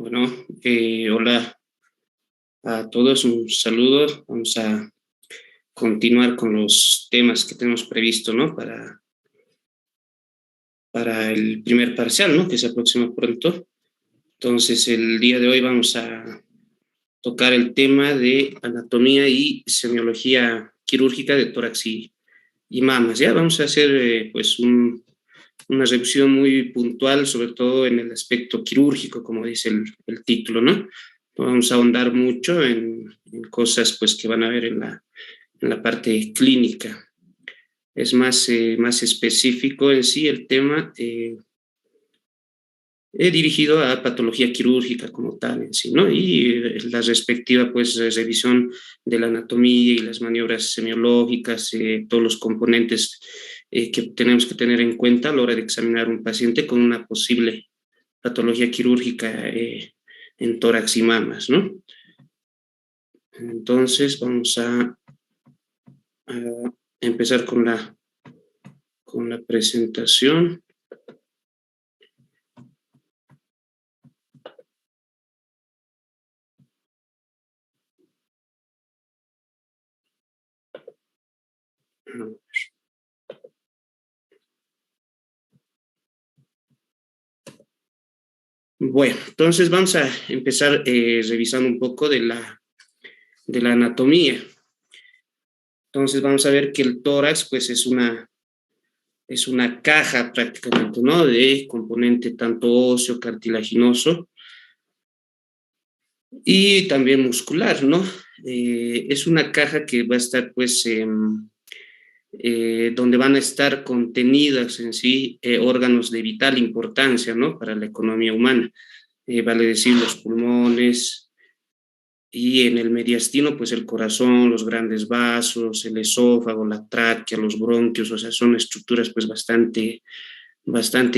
Bueno, hola a todos, un saludo. Vamos a continuar con los temas que tenemos previsto, ¿no? Para el primer parcial, ¿no? Que se aproxima pronto. Entonces, el día de hoy vamos a tocar el tema de anatomía y semiología quirúrgica de tórax y mamas, ¿ya? Vamos a hacer, pues, una revisión muy puntual, sobre todo en el aspecto quirúrgico, como dice el título, ¿no? No vamos a ahondar mucho en cosas pues, que van a ver en la parte clínica. Es más específico en sí el tema dirigido a patología quirúrgica como tal en sí, ¿no? Y la respectiva pues revisión de la anatomía y las maniobras semiológicas, todos los componentes que tenemos que tener en cuenta a la hora de examinar un paciente con una posible patología quirúrgica en tórax y mamas, ¿no? Entonces vamos a empezar con la presentación. Bueno, entonces vamos a empezar revisando un poco de la anatomía. Entonces vamos a ver que el tórax pues es una caja prácticamente, ¿no? De componente tanto óseo, cartilaginoso y también muscular, ¿no? Es una caja que va a estar pues donde van a estar contenidas en sí órganos de vital importancia, ¿no? Para la economía humana, vale decir los pulmones, y en el mediastino, pues el corazón, los grandes vasos, el esófago, la tráquea, los bronquios, o sea, son estructuras pues bastante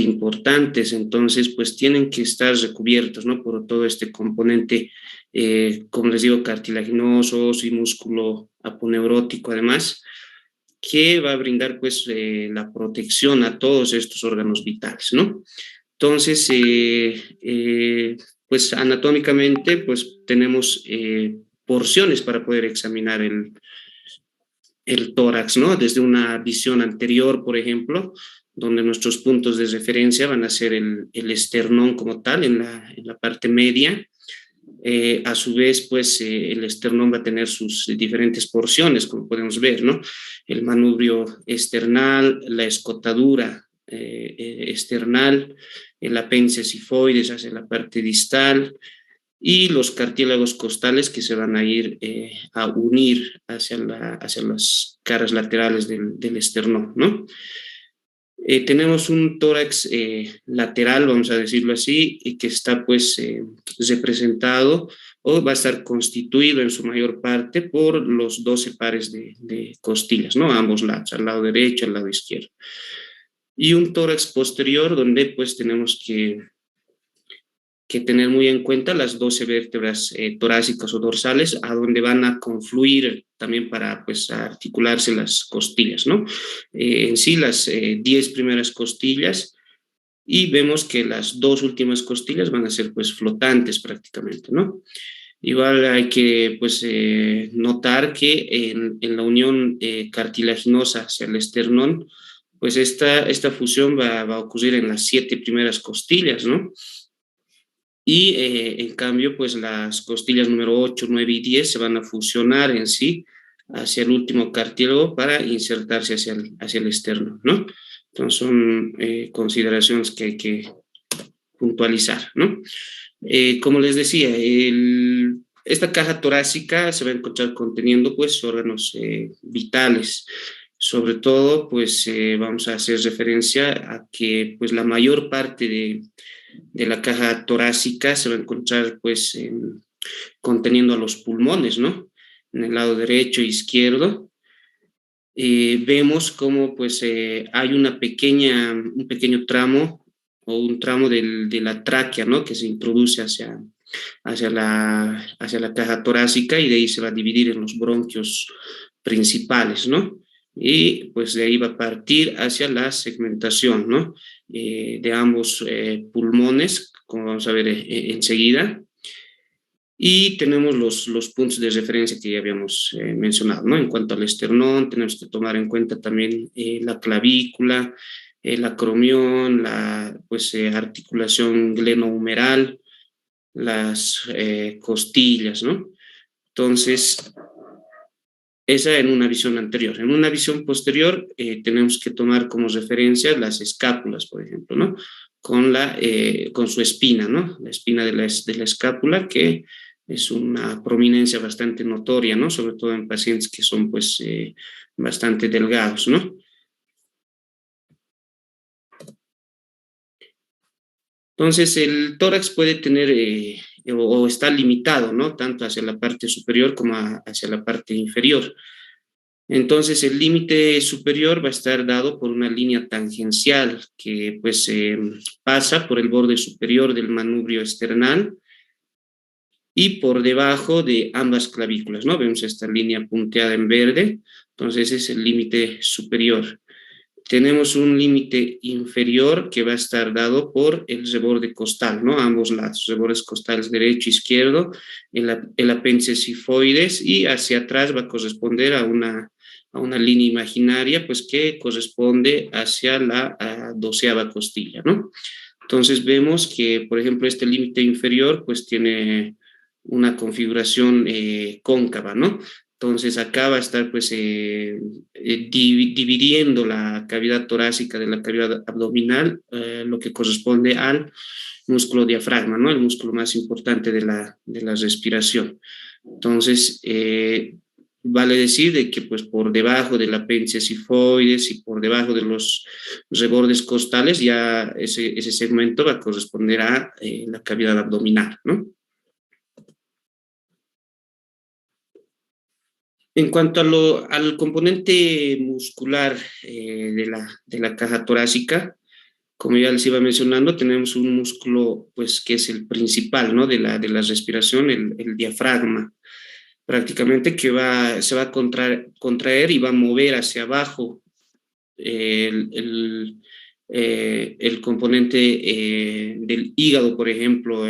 importantes, entonces pues tienen que estar recubiertos, ¿no? Por todo este componente, como les digo, cartilaginoso y músculo aponeurótico además, que va a brindar pues la protección a todos estos órganos vitales, ¿no? Entonces, pues anatómicamente, pues tenemos porciones para poder examinar el tórax, ¿no? Desde una visión anterior, por ejemplo, donde nuestros puntos de referencia van a ser el esternón como tal, en la parte media. A su vez, pues el esternón va a tener sus diferentes porciones, como podemos ver, ¿no? El manubrio esternal, la escotadura esternal, el apéndice sifoides hacia la parte distal y los cartílagos costales que se van a ir a unir hacia las caras laterales del esternón, ¿no? Tenemos un tórax lateral, vamos a decirlo así, y que está pues representado o va a estar constituido en su mayor parte por los 12 pares de costillas, ¿no? A ambos lados, al lado derecho, al lado izquierdo. Y un tórax posterior donde pues tenemos que tener muy en cuenta las 12 vértebras torácicas o dorsales, a donde van a confluir también para pues articularse las costillas, ¿no? En sí, las 10 primeras costillas, y vemos que las dos últimas costillas van a ser pues flotantes prácticamente, ¿no? Igual hay que pues notar que en la unión cartilaginosa hacia el esternón, pues esta fusión va a ocurrir en las 7 primeras costillas, ¿no? Y en cambio, pues las costillas número 8, 9 y 10 se van a fusionar en sí hacia el último cartílago para insertarse hacia el externo, ¿no? Entonces son consideraciones que hay que puntualizar, ¿no? Como les decía, esta caja torácica se va a encontrar conteniendo pues órganos vitales. Sobre todo, pues vamos a hacer referencia a que pues la mayor parte de la caja torácica se va a encontrar pues conteniendo a los pulmones, ¿no? En el lado derecho e izquierdo. Vemos cómo pues hay un pequeño tramo o un tramo de la tráquea, ¿no? Que se introduce hacia la caja torácica, y de ahí se va a dividir en los bronquios principales, ¿no? Y pues de ahí va a partir hacia la segmentación, ¿no? De ambos pulmones como vamos a ver enseguida. Y tenemos los puntos de referencia que ya habíamos mencionado, ¿no? En cuanto al esternón, tenemos que tomar en cuenta también la clavícula, el acromión, la pues, articulación glenohumeral, las costillas, ¿no? Entonces, esa en una visión anterior. En una visión posterior, tenemos que tomar como referencia las escápulas, por ejemplo, ¿no? Con su espina, ¿no? La espina de la escápula, que es una prominencia bastante notoria, ¿no? Sobre todo en pacientes que son, pues, bastante delgados, ¿no? Entonces, el tórax puede tener o está limitado, ¿no? Tanto hacia la parte superior como hacia la parte inferior. Entonces, el límite superior va a estar dado por una línea tangencial que pues pasa por el borde superior del manubrio esternal y por debajo de ambas clavículas, ¿no? Vemos esta línea punteada en verde, entonces ese es el límite superior. Tenemos un límite inferior que va a estar dado por el reborde costal, ¿no? Ambos lados, rebordes costales derecho e izquierdo, el apéndice sifoides, y hacia atrás va a corresponder a una línea imaginaria, pues que corresponde hacia la 12ª costilla, ¿no? Entonces vemos que, por ejemplo, este límite inferior, pues tiene una configuración cóncava, ¿no? Entonces acá va a estar pues dividiendo la cavidad torácica de la cavidad abdominal, lo que corresponde al músculo diafragma, ¿no? El músculo más importante de la respiración. Entonces, vale decir de que pues por debajo del apéndice sifoides y por debajo de los rebordes costales ya ese segmento va a corresponder a la cavidad abdominal, ¿no? En cuanto al componente muscular de la caja torácica, como ya les iba mencionando, tenemos un músculo pues, que es el principal, ¿no? De la respiración, el diafragma, prácticamente que se va a contraer y va a mover hacia abajo el, el componente del hígado, por ejemplo,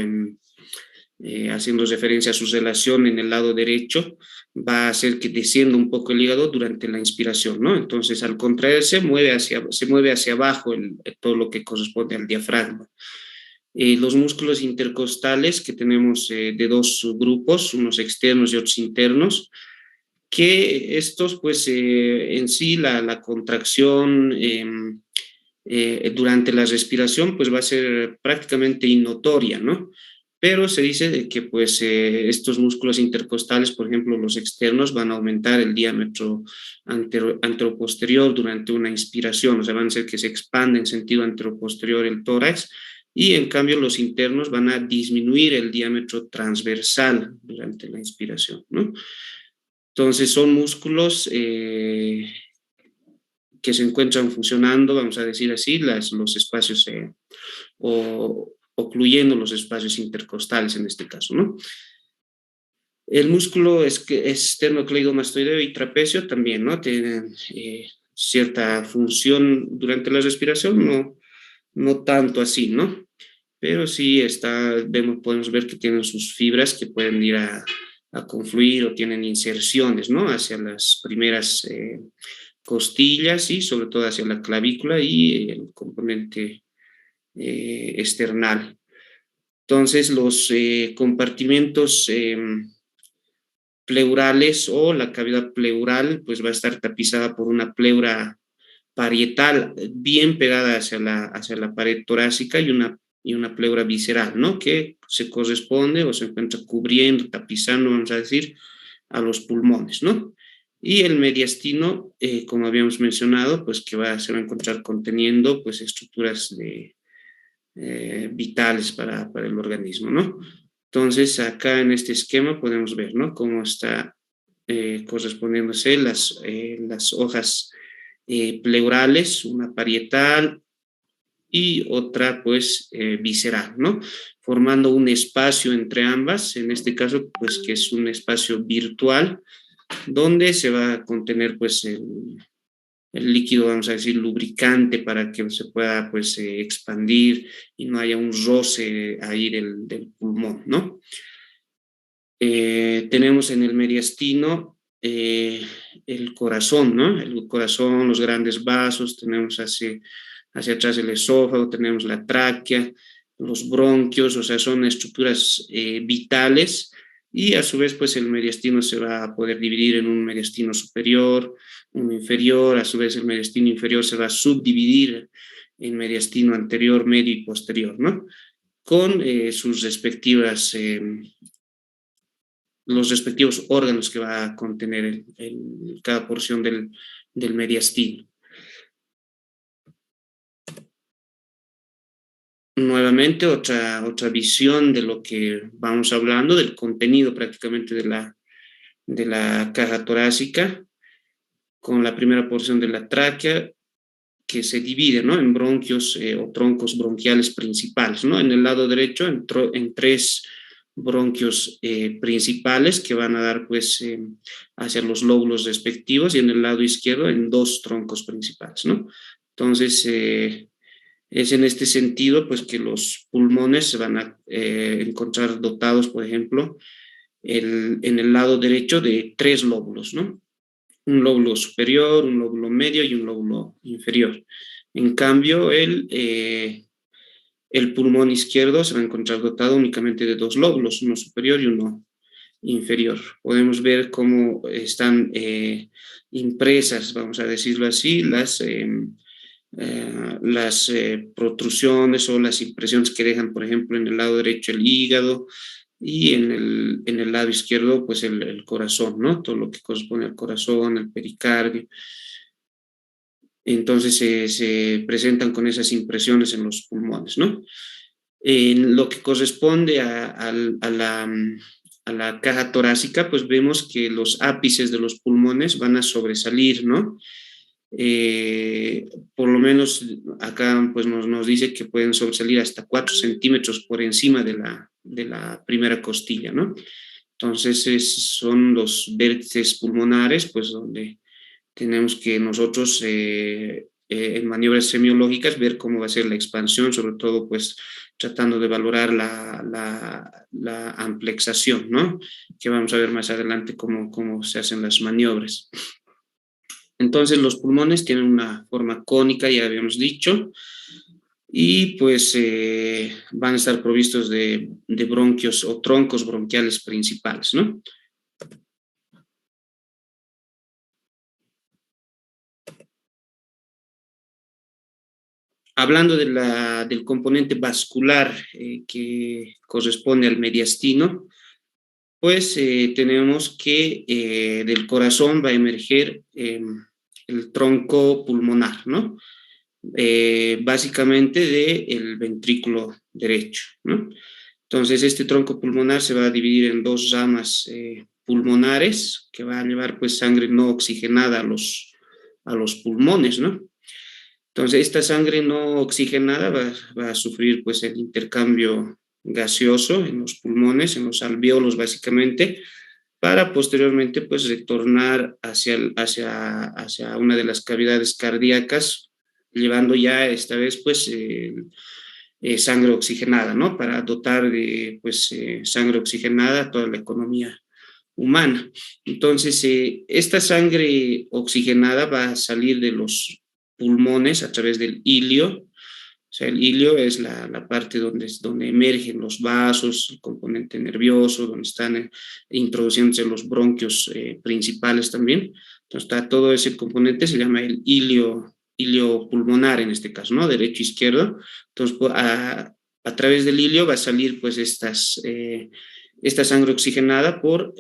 haciendo referencia a su relación en el lado derecho, va a hacer que descienda un poco el hígado durante la inspiración, ¿no? Entonces, al contraerse, se mueve hacia abajo todo lo que corresponde al diafragma. Los músculos intercostales que tenemos de dos grupos, unos externos y otros internos, que estos, pues, en sí, la contracción durante la respiración, pues, va a ser prácticamente innotoria, ¿no? Pero se dice de que pues estos músculos intercostales, por ejemplo, los externos, van a aumentar el diámetro anteroposterior durante una inspiración, o sea, van a hacer que se expande en sentido anteroposterior el tórax, y en cambio los internos van a disminuir el diámetro transversal durante la inspiración, ¿no? Entonces son músculos que se encuentran funcionando, vamos a decir así, los espacios o ocluyendo los espacios intercostales en este caso, ¿no? El músculo esternocleidomastoideo y trapecio también, ¿no? Tienen cierta función durante la respiración, no tanto así, ¿no? Pero sí podemos ver que tienen sus fibras que pueden ir a confluir o tienen inserciones, ¿no? Hacia las primeras costillas y sobre todo hacia la clavícula y el componente external. Entonces, los compartimentos pleurales o la cavidad pleural, pues va a estar tapizada por una pleura parietal bien pegada hacia la pared torácica y una pleura visceral, ¿no? Que se corresponde o se encuentra cubriendo, tapizando, vamos a decir, a los pulmones, ¿no? Y el mediastino, como habíamos mencionado, pues que se va a encontrar conteniendo pues estructuras vitales para el organismo, ¿no? Entonces, acá en este esquema podemos ver, ¿no? Cómo está correspondiéndose las hojas pleurales, una parietal y otra, pues, visceral, ¿no? Formando un espacio entre ambas, en este caso, pues, que es un espacio virtual, donde se va a contener, pues, el líquido, vamos a decir, lubricante para que se pueda, pues, expandir y no haya un roce ahí del pulmón, ¿no? Tenemos en el mediastino el corazón, ¿no? El corazón, los grandes vasos, tenemos hacia atrás el esófago, tenemos la tráquea, los bronquios, o sea, son estructuras vitales, y a su vez, pues el mediastino se va a poder dividir en un mediastino superior, un inferior, a su vez el mediastino inferior se va a subdividir en mediastino anterior, medio y posterior, ¿no? Con sus respectivas los respectivos órganos que va a contener cada porción del mediastino. Nuevamente, otra visión de lo que vamos hablando, del contenido prácticamente de la caja torácica, con la primera porción de la tráquea, que se divide, ¿no?, en bronquios o troncos bronquiales principales, ¿no? En el lado derecho, en tres bronquios principales que van a dar, pues, hacia los lóbulos respectivos, y en el lado izquierdo en dos troncos principales, ¿no? Entonces, es en este sentido, pues, que los pulmones se van a encontrar dotados, por ejemplo, en el lado derecho de tres lóbulos, ¿no? Un lóbulo superior, un lóbulo medio y un lóbulo inferior. En cambio, el pulmón izquierdo se va a encontrar dotado únicamente de dos lóbulos, uno superior y uno inferior. Podemos ver cómo están impresas, vamos a decirlo así, las protrusiones o las impresiones que dejan, por ejemplo, en el lado derecho el hígado, y en el lado izquierdo, pues el corazón, ¿no? Todo lo que corresponde al corazón, al pericardio. Entonces se presentan con esas impresiones en los pulmones, ¿no? En lo que corresponde a la caja torácica, pues vemos que los ápices de los pulmones van a sobresalir, ¿no? Por lo menos acá, pues nos dice que pueden sobresalir hasta 4 centímetros por encima de la primera costilla, ¿no? Entonces son los vértices pulmonares, pues donde tenemos que nosotros en maniobras semiológicas ver cómo va a ser la expansión, sobre todo pues tratando de valorar la amplexación, ¿no? Que vamos a ver más adelante cómo se hacen las maniobras. Entonces los pulmones tienen una forma cónica, ya habíamos dicho, y pues van a estar provistos de bronquios o troncos bronquiales principales, ¿no? Hablando del componente vascular que corresponde al mediastino, pues tenemos que del corazón va a emerger el tronco pulmonar, ¿no? Básicamente del ventrículo derecho, ¿no? Entonces, este tronco pulmonar se va a dividir en dos ramas pulmonares que va a llevar, pues, sangre no oxigenada a los pulmones, ¿no? Entonces, esta sangre no oxigenada va a sufrir, pues, el intercambio gaseoso en los pulmones, en los alvéolos, básicamente, para posteriormente, pues, retornar hacia una de las cavidades cardíacas, llevando ya esta vez, pues, sangre oxigenada, ¿no? Para dotar de, pues, sangre oxigenada a toda la economía humana. Entonces, esta sangre oxigenada va a salir de los pulmones a través del ilio. O sea, el ilio es la parte donde emergen los vasos, el componente nervioso, donde están introduciéndose los bronquios principales también. Entonces, está todo ese componente, se llama el ilio pulmonar en este caso, ¿no? Derecho, izquierdo. Entonces, a través del ilio va a salir, pues, esta sangre oxigenada por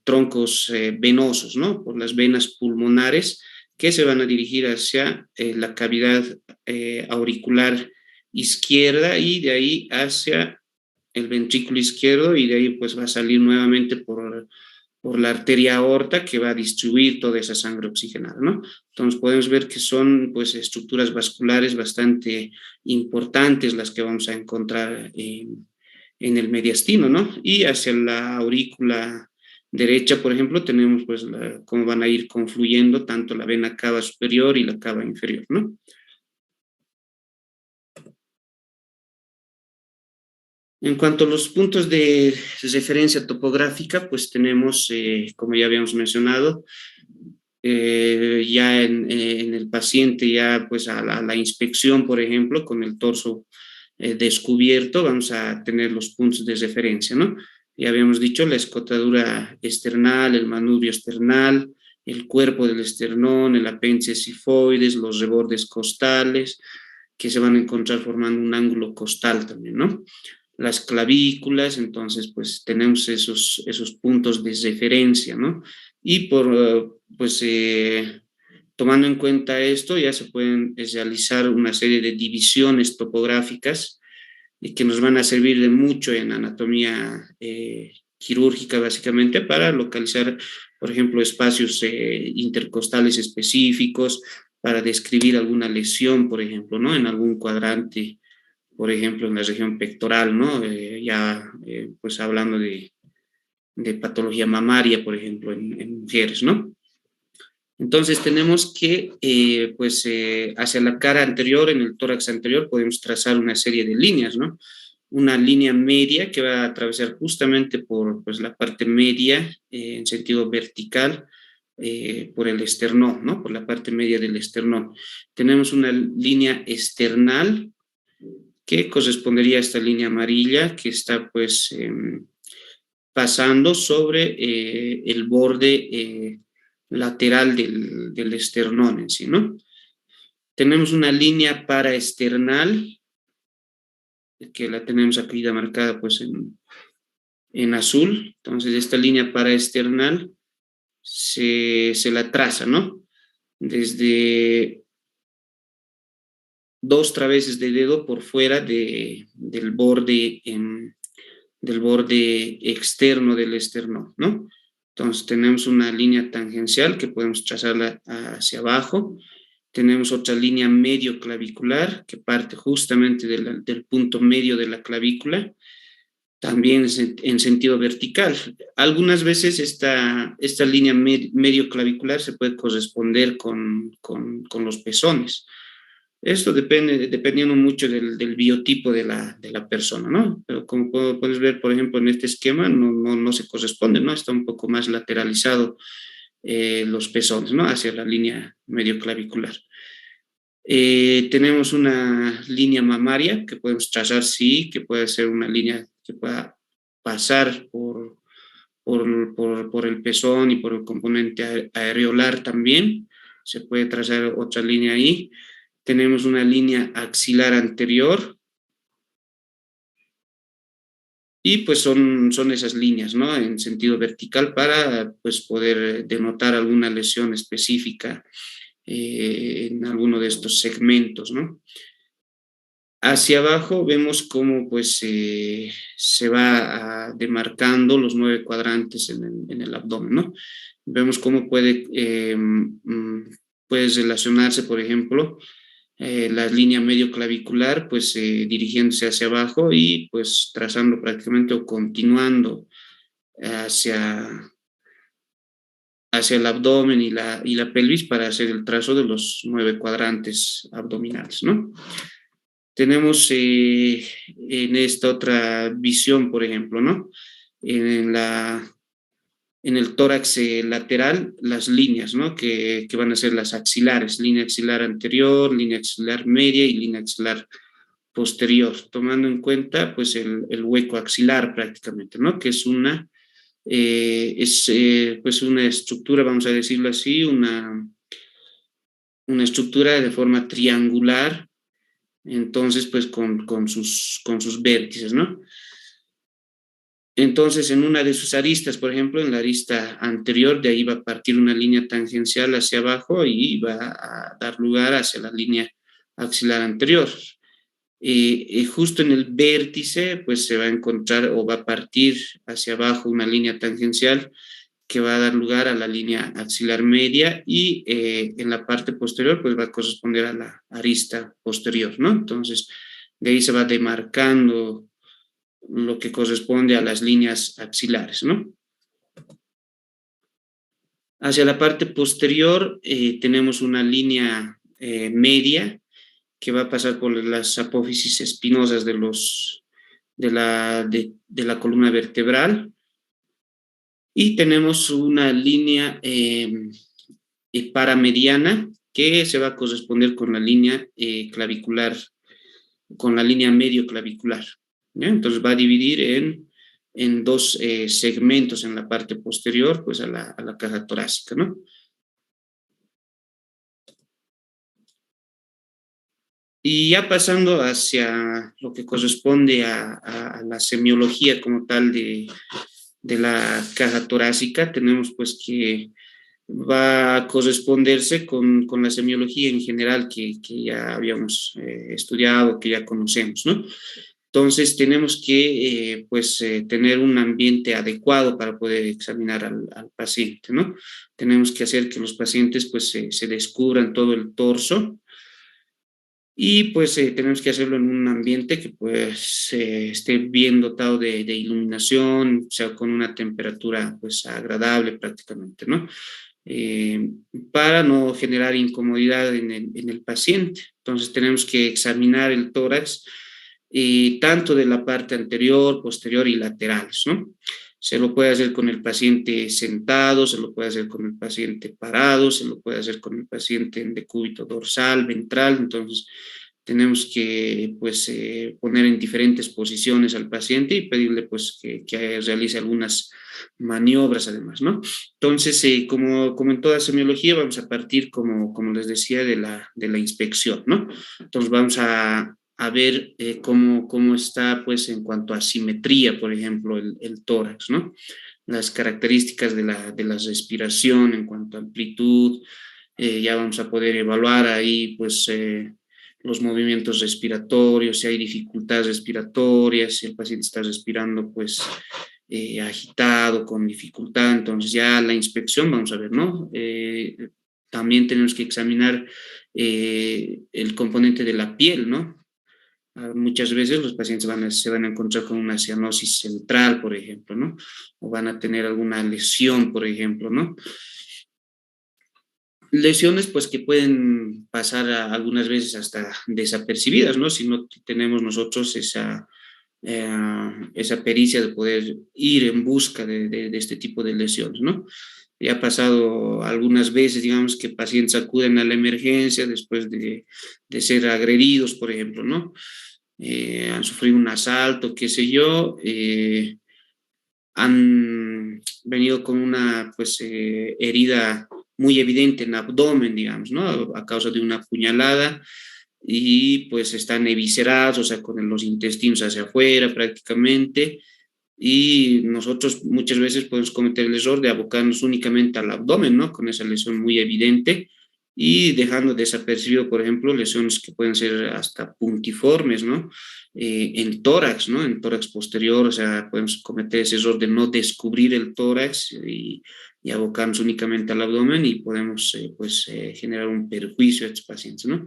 troncos venosos, ¿no? Por las venas pulmonares que se van a dirigir hacia la cavidad auricular izquierda, y de ahí hacia el ventrículo izquierdo, y de ahí pues va a salir nuevamente por la arteria aorta, que va a distribuir toda esa sangre oxigenada, ¿no? Entonces podemos ver que son, pues, estructuras vasculares bastante importantes las que vamos a encontrar en el mediastino, ¿no? Y hacia la aurícula derecha, por ejemplo, tenemos pues cómo van a ir confluyendo tanto la vena cava superior y la cava inferior, ¿no? En cuanto a los puntos de referencia topográfica, pues tenemos, como ya habíamos mencionado, ya en el paciente, ya pues a la inspección, por ejemplo, con el torso descubierto, vamos a tener los puntos de referencia, ¿no? Ya habíamos dicho la escotadura esternal, el manubrio esternal, el cuerpo del esternón, el apéndice sifoides, los rebordes costales, que se van a encontrar formando un ángulo costal también, ¿no? Las clavículas, entonces pues tenemos esos puntos de referencia, ¿no? Y pues tomando en cuenta esto, ya se pueden realizar una serie de divisiones topográficas y que nos van a servir de mucho en anatomía quirúrgica, básicamente, para localizar, por ejemplo, espacios intercostales específicos, para describir alguna lesión, por ejemplo, ¿no? En algún cuadrante, por ejemplo, en la región pectoral, ¿no? Pues hablando de patología mamaria, por ejemplo, en mujeres, ¿no? Entonces tenemos que, hacia la cara anterior, en el tórax anterior, podemos trazar una serie de líneas, ¿no? Una línea media que va a atravesar justamente por pues, la parte media en sentido vertical por el esternón, ¿no? Por la parte media del esternón. Tenemos una línea esternal que correspondería a esta línea amarilla que está pues pasando sobre el borde lateral del esternón en sí, ¿no? Tenemos una línea paraesternal que la tenemos aquí ya marcada pues en azul. Entonces esta línea paraesternal se la traza, ¿no? Desde dos traveses de dedo por fuera del borde externo del esternón, ¿no? Entonces tenemos una línea tangencial que podemos trazarla hacia abajo. Tenemos otra línea medio clavicular que parte justamente del punto medio de la clavícula, también en sentido vertical. Algunas veces esta línea medio clavicular se puede corresponder con los pezones. Esto depende, dependiendo mucho del biotipo de la persona, ¿no? Pero como puedes ver, por ejemplo, en este esquema no se corresponde, ¿no? Está un poco más lateralizado los pezones, ¿no? Hacia la línea medio clavicular. Tenemos una línea mamaria que podemos trazar, sí, que puede ser una línea que pueda pasar por el pezón y por el componente areolar también. Se puede trazar otra línea ahí. Tenemos una línea axilar anterior y pues son esas líneas, ¿no? En sentido vertical para pues poder denotar alguna lesión específica en alguno de estos segmentos, ¿no? Hacia abajo vemos cómo pues se va demarcando los 9 cuadrantes en el abdomen, ¿no? Vemos cómo puede relacionarse, por ejemplo, la línea medio clavicular, pues dirigiéndose hacia abajo y pues trazando prácticamente o continuando hacia, hacia el abdomen y la pelvis para hacer el trazo de los 9 cuadrantes abdominales, ¿no? Tenemos en esta otra visión, por ejemplo, ¿no? En en el tórax lateral, las líneas, ¿no? Que van a ser las axilares, línea axilar anterior, línea axilar media y línea axilar posterior, tomando en cuenta, pues, el hueco axilar prácticamente, ¿no? Que pues, una estructura, vamos a decirlo así, una estructura de forma triangular, entonces, pues, con sus vértices, ¿no? Entonces, en una de sus aristas, por ejemplo, en la arista anterior, de ahí va a partir una línea tangencial hacia abajo y va a dar lugar hacia la línea axilar anterior. Y justo en el vértice, pues se va a encontrar o va a partir hacia abajo una línea tangencial que va a dar lugar a la línea axilar media y en la parte posterior, pues va a corresponder a la arista posterior, ¿no? Entonces, de ahí se va demarcando lo que corresponde a las líneas axilares, ¿no? Hacia la parte posterior tenemos una línea media que va a pasar por las apófisis espinosas de la columna vertebral, y tenemos una línea paramediana que se va a corresponder con la línea clavicular, con la línea medio clavicular, ¿ya? Entonces va a dividir en dos segmentos en la parte posterior, pues a la caja torácica, ¿no? Y ya pasando hacia lo que corresponde a la semiología como tal de la caja torácica, tenemos pues que va a corresponderse con la semiología en general que ya habíamos estudiado, que ya conocemos, ¿no? Entonces tenemos que tener un ambiente adecuado para poder examinar al paciente, ¿no? Tenemos que hacer que los pacientes pues se descubran todo el torso, y pues tenemos que hacerlo en un ambiente que pues esté bien dotado de iluminación, o sea, con una temperatura pues agradable prácticamente, ¿no? Eh, para no generar incomodidad en el paciente. Entonces tenemos que examinar el tórax tanto de la parte anterior, posterior y laterales, ¿no? Se lo puede hacer con el paciente sentado, se lo puede hacer con el paciente parado, se lo puede hacer con el paciente en decúbito dorsal, ventral. Entonces tenemos que pues poner en diferentes posiciones al paciente y pedirle pues que realice algunas maniobras además, ¿no? Entonces, como en toda semiología, vamos a partir, como les decía, de la inspección, ¿no? Entonces vamos a ver cómo está, pues, en cuanto a simetría, por ejemplo, el tórax, ¿no? Las características de la respiración en cuanto a amplitud, ya vamos a poder evaluar ahí, pues, los movimientos respiratorios, si hay dificultades respiratorias, si el paciente está respirando, pues, agitado, con dificultad. Entonces ya la inspección, vamos a ver, ¿no? También tenemos que examinar el componente de la piel, ¿no? Muchas veces los pacientes se van a encontrar con una cianosis central, por ejemplo, ¿no? O van a tener alguna lesión, por ejemplo, ¿no? Lesiones, pues, que pueden pasar algunas veces hasta desapercibidas, ¿no? Si no tenemos nosotros esa pericia de poder ir en busca de este tipo de lesiones, ¿no? Ya ha pasado algunas veces, digamos, que pacientes acuden a la emergencia después de ser agredidos, por ejemplo, ¿no? Han sufrido un asalto, qué sé yo, han venido con una pues herida muy evidente en abdomen, digamos, ¿no? A causa de una puñalada, y pues están eviscerados, o sea, con los intestinos hacia afuera prácticamente, y nosotros muchas veces podemos cometer el error de abocarnos únicamente al abdomen, ¿no? Con esa lesión muy evidente, y dejando desapercibido, por ejemplo, lesiones que pueden ser hasta puntiformes, ¿no? En tórax, ¿no? En tórax posterior, o sea, podemos cometer ese error de no descubrir el tórax y abocarnos únicamente al abdomen, y podemos, generar un perjuicio a estos pacientes, ¿no?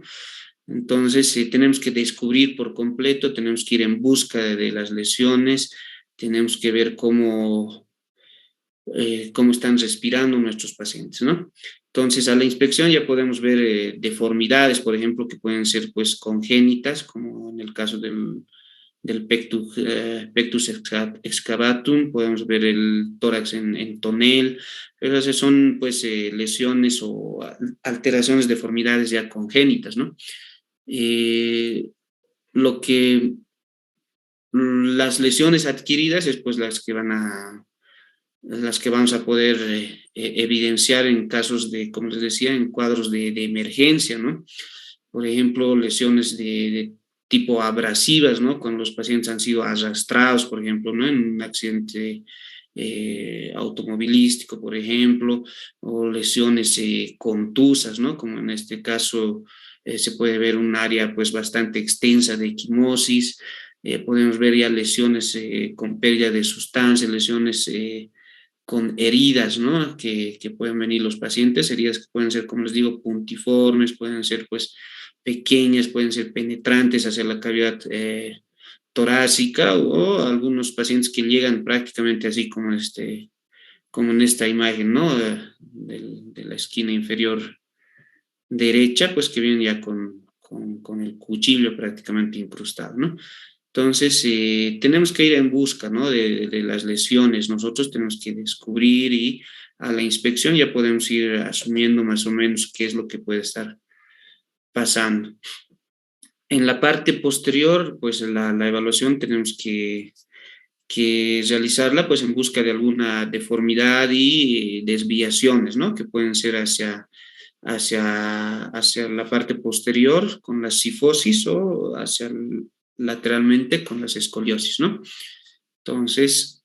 Entonces, tenemos que descubrir por completo, tenemos que ir en busca de las lesiones, tenemos que ver cómo están respirando nuestros pacientes, ¿no? Entonces, a la inspección ya podemos ver deformidades, por ejemplo, que pueden ser, pues, congénitas, como en el caso del pectus excavatum, podemos ver el tórax en tonel, pero esas son, pues, lesiones o alteraciones, deformidades ya congénitas, ¿no? Eh, lo que las lesiones adquiridas es, pues, las que vamos a poder evidenciar en casos de, como les decía, en cuadros de emergencia, ¿no? Por ejemplo, lesiones de tipo abrasivas, ¿no? Cuando los pacientes han sido arrastrados, por ejemplo, ¿no? En un accidente automovilístico, por ejemplo, o lesiones contusas, ¿no? Como en este caso se puede ver un área, pues, bastante extensa de equimosis. Podemos ver ya lesiones con pérdida de sustancia, lesiones con heridas, ¿no? Que pueden venir los pacientes, heridas que pueden ser, como les digo, puntiformes, pueden ser, pues, pequeñas, pueden ser penetrantes hacia la cavidad torácica, o algunos pacientes que llegan prácticamente así como como en esta imagen, ¿no? De la esquina inferior derecha, pues que viene ya con el cuchillo prácticamente incrustado, ¿no? Entonces, tenemos que ir en busca, ¿no? De las lesiones. Nosotros tenemos que descubrir y a la inspección ya podemos ir asumiendo más o menos qué es lo que puede estar pasando. En la parte posterior, pues la evaluación tenemos que realizarla pues en busca de alguna deformidad y desviaciones, ¿no? Que pueden ser hacia la parte posterior con la cifosis o lateralmente con las escoliosis, ¿no? Entonces,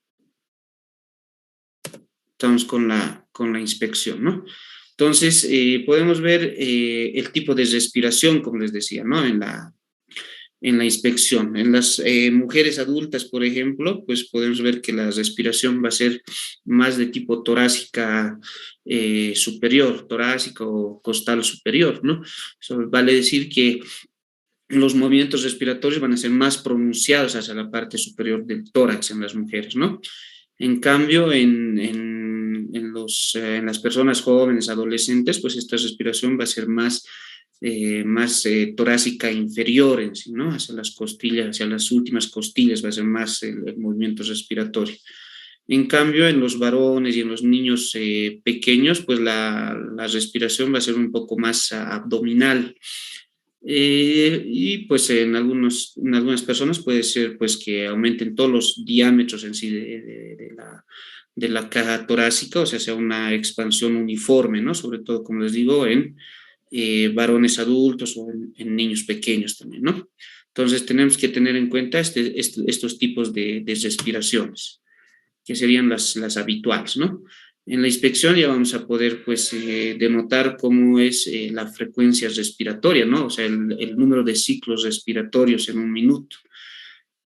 estamos con la inspección, ¿no? Entonces, podemos ver el tipo de respiración, como les decía, ¿no? En la inspección. En las mujeres adultas, por ejemplo, pues podemos ver que la respiración va a ser más de tipo torácica superior, torácica o costal superior, ¿no? Eso vale decir que los movimientos respiratorios van a ser más pronunciados hacia la parte superior del tórax en las mujeres, ¿no? En cambio, en las personas jóvenes, adolescentes, pues esta respiración va a ser más torácica inferior en sí, ¿no? Hacia las costillas, hacia las últimas costillas va a ser más el movimiento respiratorio. En cambio, en los varones y en los niños pequeños, pues la respiración va a ser un poco más abdominal. Y pues en algunas personas puede ser pues que aumenten todos los diámetros en sí de la caja torácica, o sea una expansión uniforme, ¿no? Sobre todo, como les digo, en varones adultos o en niños pequeños también, ¿no? Entonces tenemos que tener en cuenta estos tipos de respiraciones, que serían las habituales, ¿no? En la inspección ya vamos a poder, pues, denotar cómo es la frecuencia respiratoria, ¿no? O sea, el número de ciclos respiratorios en un minuto.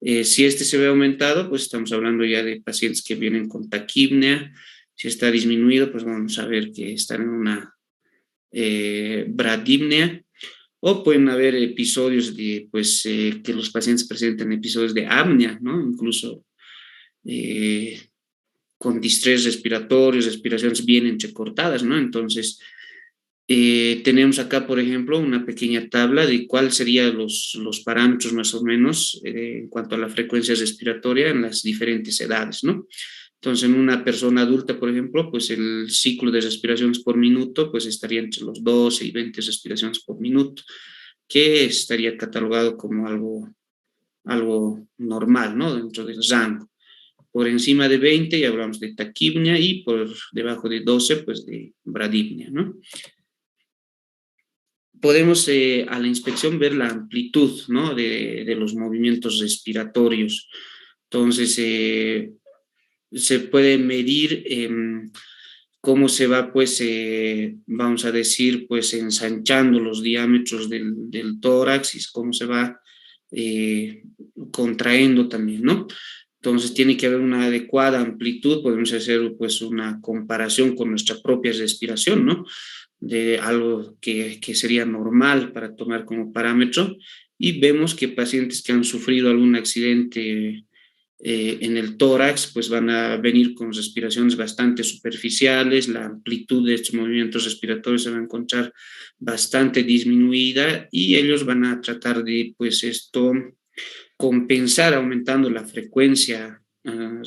Si este se ve aumentado, pues estamos hablando ya de pacientes que vienen con taquipnea. Si está disminuido, pues vamos a ver que están en una bradipnea. O pueden haber episodios pues, que los pacientes presenten episodios de apnea, ¿no? Incluso con distrés respiratorios, respiraciones bien entrecortadas, ¿no? Entonces, tenemos acá, por ejemplo, una pequeña tabla de cuáles serían los parámetros más o menos en cuanto a la frecuencia respiratoria en las diferentes edades, ¿no? Entonces, en una persona adulta, por ejemplo, pues el ciclo de respiraciones por minuto, pues estaría entre los 12 y 20 respiraciones por minuto, que estaría catalogado como algo normal, ¿no? Dentro del rango. Por encima de 20 ya hablamos de taquipnea y por debajo de 12, pues de bradipnea, ¿no? Podemos a la inspección ver la amplitud, ¿no? de los movimientos respiratorios. Entonces, se puede medir cómo se va, pues, vamos a decir, pues, ensanchando los diámetros del tórax y cómo se va contraendo también, ¿no? Entonces tiene que haber una adecuada amplitud, podemos hacer pues una comparación con nuestra propia respiración, ¿no? De algo que sería normal para tomar como parámetro y vemos que pacientes que han sufrido algún accidente en el tórax, pues van a venir con respiraciones bastante superficiales, la amplitud de estos movimientos respiratorios se va a encontrar bastante disminuida y ellos van a tratar de, pues esto, compensar aumentando la frecuencia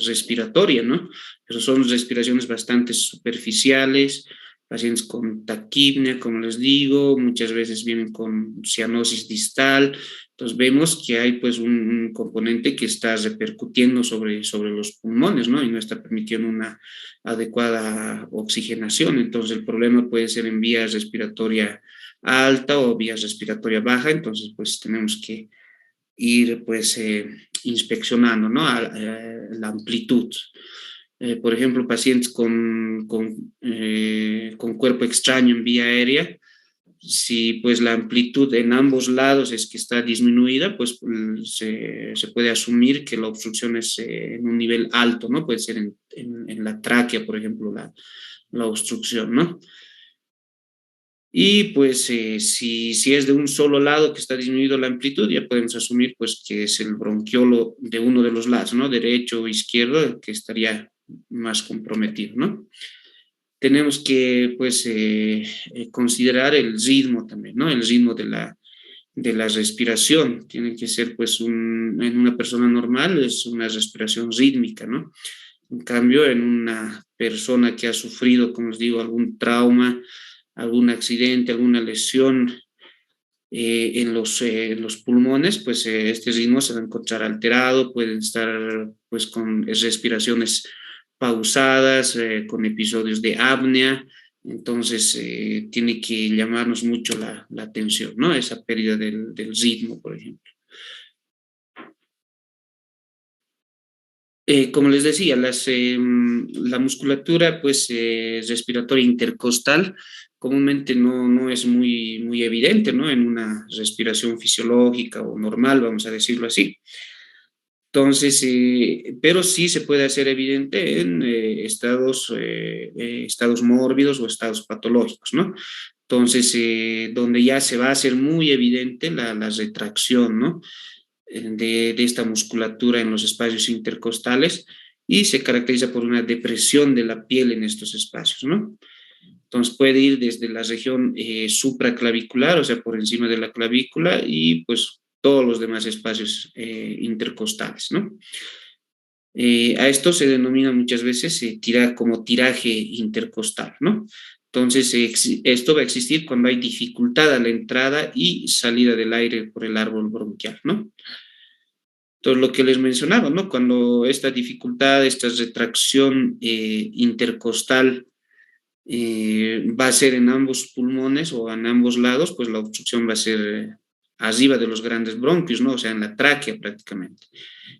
respiratoria, ¿no? Pero son respiraciones bastante superficiales, pacientes con taquipnea, como les digo, muchas veces vienen con cianosis distal, entonces vemos que hay pues un componente que está repercutiendo sobre los pulmones, ¿no? Y no está permitiendo una adecuada oxigenación, entonces el problema puede ser en vía respiratoria alta o vía respiratoria baja, entonces pues tenemos que ir pues inspeccionando, ¿no? La amplitud. Por ejemplo, pacientes con cuerpo extraño en vía aérea, si pues la amplitud en ambos lados es que está disminuida, pues se puede asumir que la obstrucción es en un nivel alto, ¿no? Puede ser en la tráquea, por ejemplo, la obstrucción, ¿no? Y pues si es de un solo lado que está disminuido la amplitud, ya podemos asumir pues que es el bronquiolo de uno de los lados, ¿no? Derecho o izquierdo, que estaría más comprometido, ¿no? Tenemos que, pues, considerar el ritmo también, ¿no? El ritmo de la respiración. Tiene que ser, pues, en una persona normal es una respiración rítmica, ¿no? En cambio, en una persona que ha sufrido, como les digo, algún trauma, algún accidente, alguna lesión en los pulmones, pues este ritmo se va a encontrar alterado, pueden estar pues con respiraciones pausadas, con episodios de apnea, entonces tiene que llamarnos mucho la atención, ¿no? Esa pérdida del ritmo, por ejemplo. Como les decía, la musculatura pues, respiratoria intercostal comúnmente no es muy evidente, ¿no? En una respiración fisiológica o normal, vamos a decirlo así. Entonces, pero sí se puede hacer evidente en estados mórbidos o estados patológicos, ¿no? Entonces, donde ya se va a hacer muy evidente la retracción, ¿no? De esta musculatura en los espacios intercostales y se caracteriza por una depresión de la piel en estos espacios, ¿no? Entonces puede ir desde la región supraclavicular, o sea, por encima de la clavícula y pues todos los demás espacios intercostales, ¿no? A esto se denomina muchas veces como tiraje intercostal, ¿no? Entonces, esto va a existir cuando hay dificultad a la entrada y salida del aire por el árbol bronquial, ¿no? Entonces, lo que les mencionaba, ¿no? Cuando esta dificultad, esta retracción intercostal va a ser en ambos pulmones o en ambos lados, pues la obstrucción va a ser arriba de los grandes bronquios, ¿no? O sea, en la tráquea prácticamente.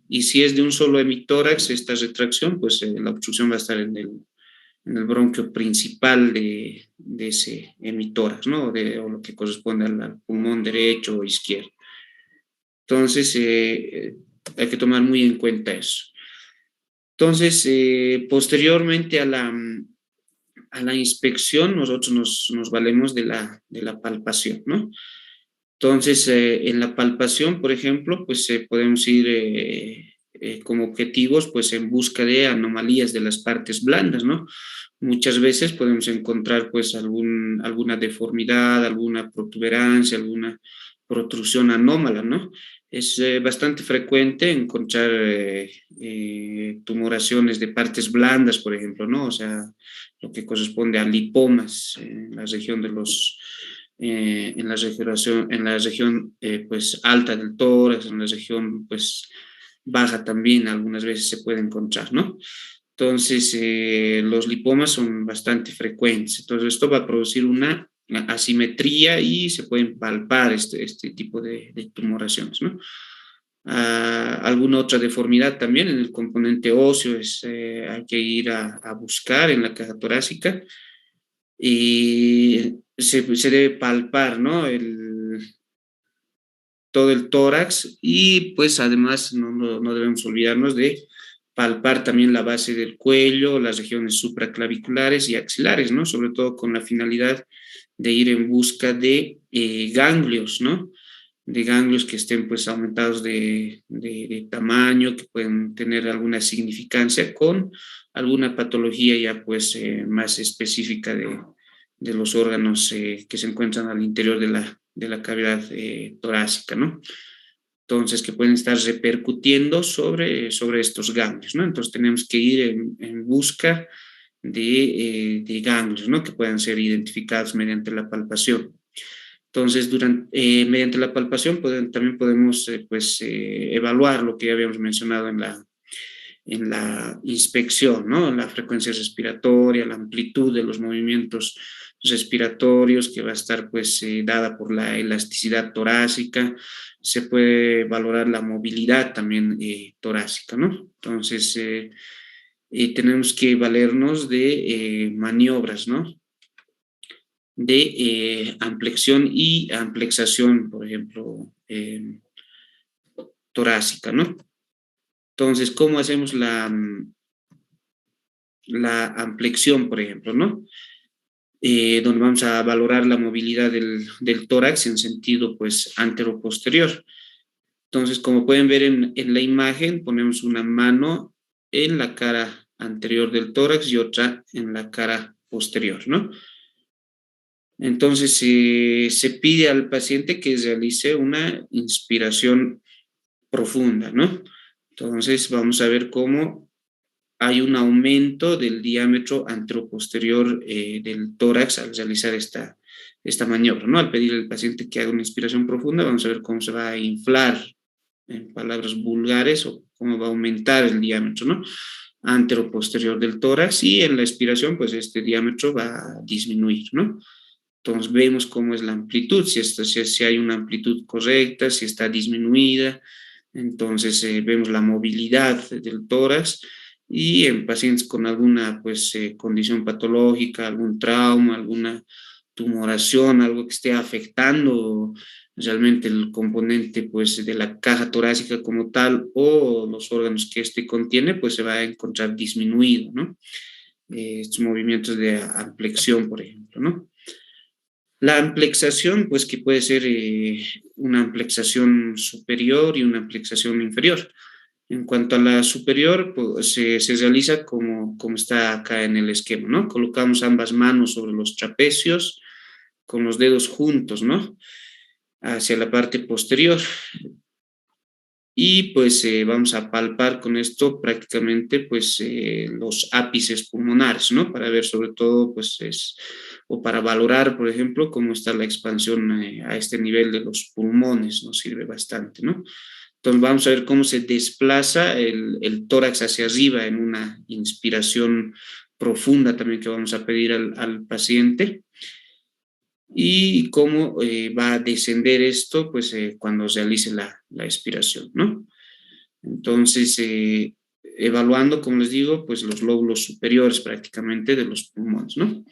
Y si es de un solo hemitórax, esta retracción, pues la obstrucción va a estar en el bronquio principal de ese hemitórax, ¿no? O lo que corresponde al pulmón derecho o izquierdo. Entonces, hay que tomar muy en cuenta eso. Entonces, posteriormente a la inspección, nosotros nos valemos de la palpación, ¿no? Entonces, en la palpación, por ejemplo, pues podemos ir como objetivos, pues en busca de anomalías de las partes blandas, ¿no? Muchas veces podemos encontrar, pues, alguna deformidad, alguna protuberancia, alguna protrusión anómala, ¿no? Es bastante frecuente encontrar tumoraciones de partes blandas, por ejemplo, ¿no? O sea, lo que corresponde a lipomas en la región de los en la región pues alta del tórax, en la región pues baja también algunas veces se puede encontrar, ¿no? Entonces, los lipomas son bastante frecuentes. Entonces, esto va a producir una asimetría y se pueden palpar este tipo de tumoraciones, ¿no? Alguna otra deformidad también en el componente óseo hay que ir a buscar en la caja torácica y se debe palpar, ¿no? Todo el tórax y pues además no debemos olvidarnos de palpar también la base del cuello, las regiones supraclaviculares y axilares, ¿no? Sobre todo con la finalidad de ir en busca de ganglios, ¿no? De ganglios que estén pues aumentados de tamaño, que pueden tener alguna significancia con alguna patología ya pues más específica de los órganos que se encuentran al interior de la cavidad torácica, ¿no? Entonces, que pueden estar repercutiendo sobre estos ganglios, ¿no? Entonces, tenemos que ir en busca de ganglios, ¿no? Que puedan ser identificados mediante la palpación. Entonces, mediante la palpación también podemos pues, evaluar lo que ya habíamos mencionado en la inspección, ¿no? La frecuencia respiratoria, la amplitud de los movimientos respiratorios que va a estar pues dada por la elasticidad torácica, se puede valorar la movilidad también torácica, ¿no? Entonces, tenemos que valernos de maniobras, ¿no? De amplexión y amplexación, por ejemplo, torácica, ¿no? Entonces, ¿cómo hacemos la amplexión, por ejemplo, ¿no? Donde vamos a valorar la movilidad del tórax en sentido, pues, antero-posterior. Entonces, como pueden ver en la imagen, ponemos una mano en la cara anterior del tórax y otra en la cara posterior, ¿no? Entonces, se pide al paciente que realice una inspiración profunda, ¿no? Entonces, vamos a ver cómo hay un aumento del diámetro anteroposterior del tórax al realizar esta maniobra, ¿no? Al pedir al paciente que haga una inspiración profunda, vamos a ver cómo se va a inflar, en palabras vulgares, o cómo va a aumentar el diámetro, ¿no? Anteroposterior del tórax, y en la expiración, pues este diámetro va a disminuir, ¿no? Entonces vemos cómo es la amplitud, si hay una amplitud correcta, si está disminuida. Entonces vemos la movilidad del tórax, y en pacientes con alguna pues, condición patológica, algún trauma, alguna tumoración, algo que esté afectando realmente el componente pues, de la caja torácica como tal, o los órganos que éste contiene, pues se va a encontrar disminuido, ¿no? Estos movimientos de amplexión, por ejemplo, ¿no? La amplexación, pues que puede ser una amplexación superior y una amplexación inferior. En cuanto a la superior, pues se realiza como está acá en el esquema, ¿no? Colocamos ambas manos sobre los trapecios con los dedos juntos, ¿no? Hacia la parte posterior. Y pues vamos a palpar con esto prácticamente pues los ápices pulmonares, ¿no? Para ver sobre todo pues o para valorar, por ejemplo, cómo está la expansión a este nivel de los pulmones, nos sirve bastante, ¿no? Entonces vamos a ver cómo se desplaza el tórax hacia arriba en una inspiración profunda también que vamos a pedir al paciente, y cómo va a descender esto pues cuando realice la expiración, ¿no? Entonces, evaluando, como les digo, pues los lóbulos superiores prácticamente de los pulmones, ¿no?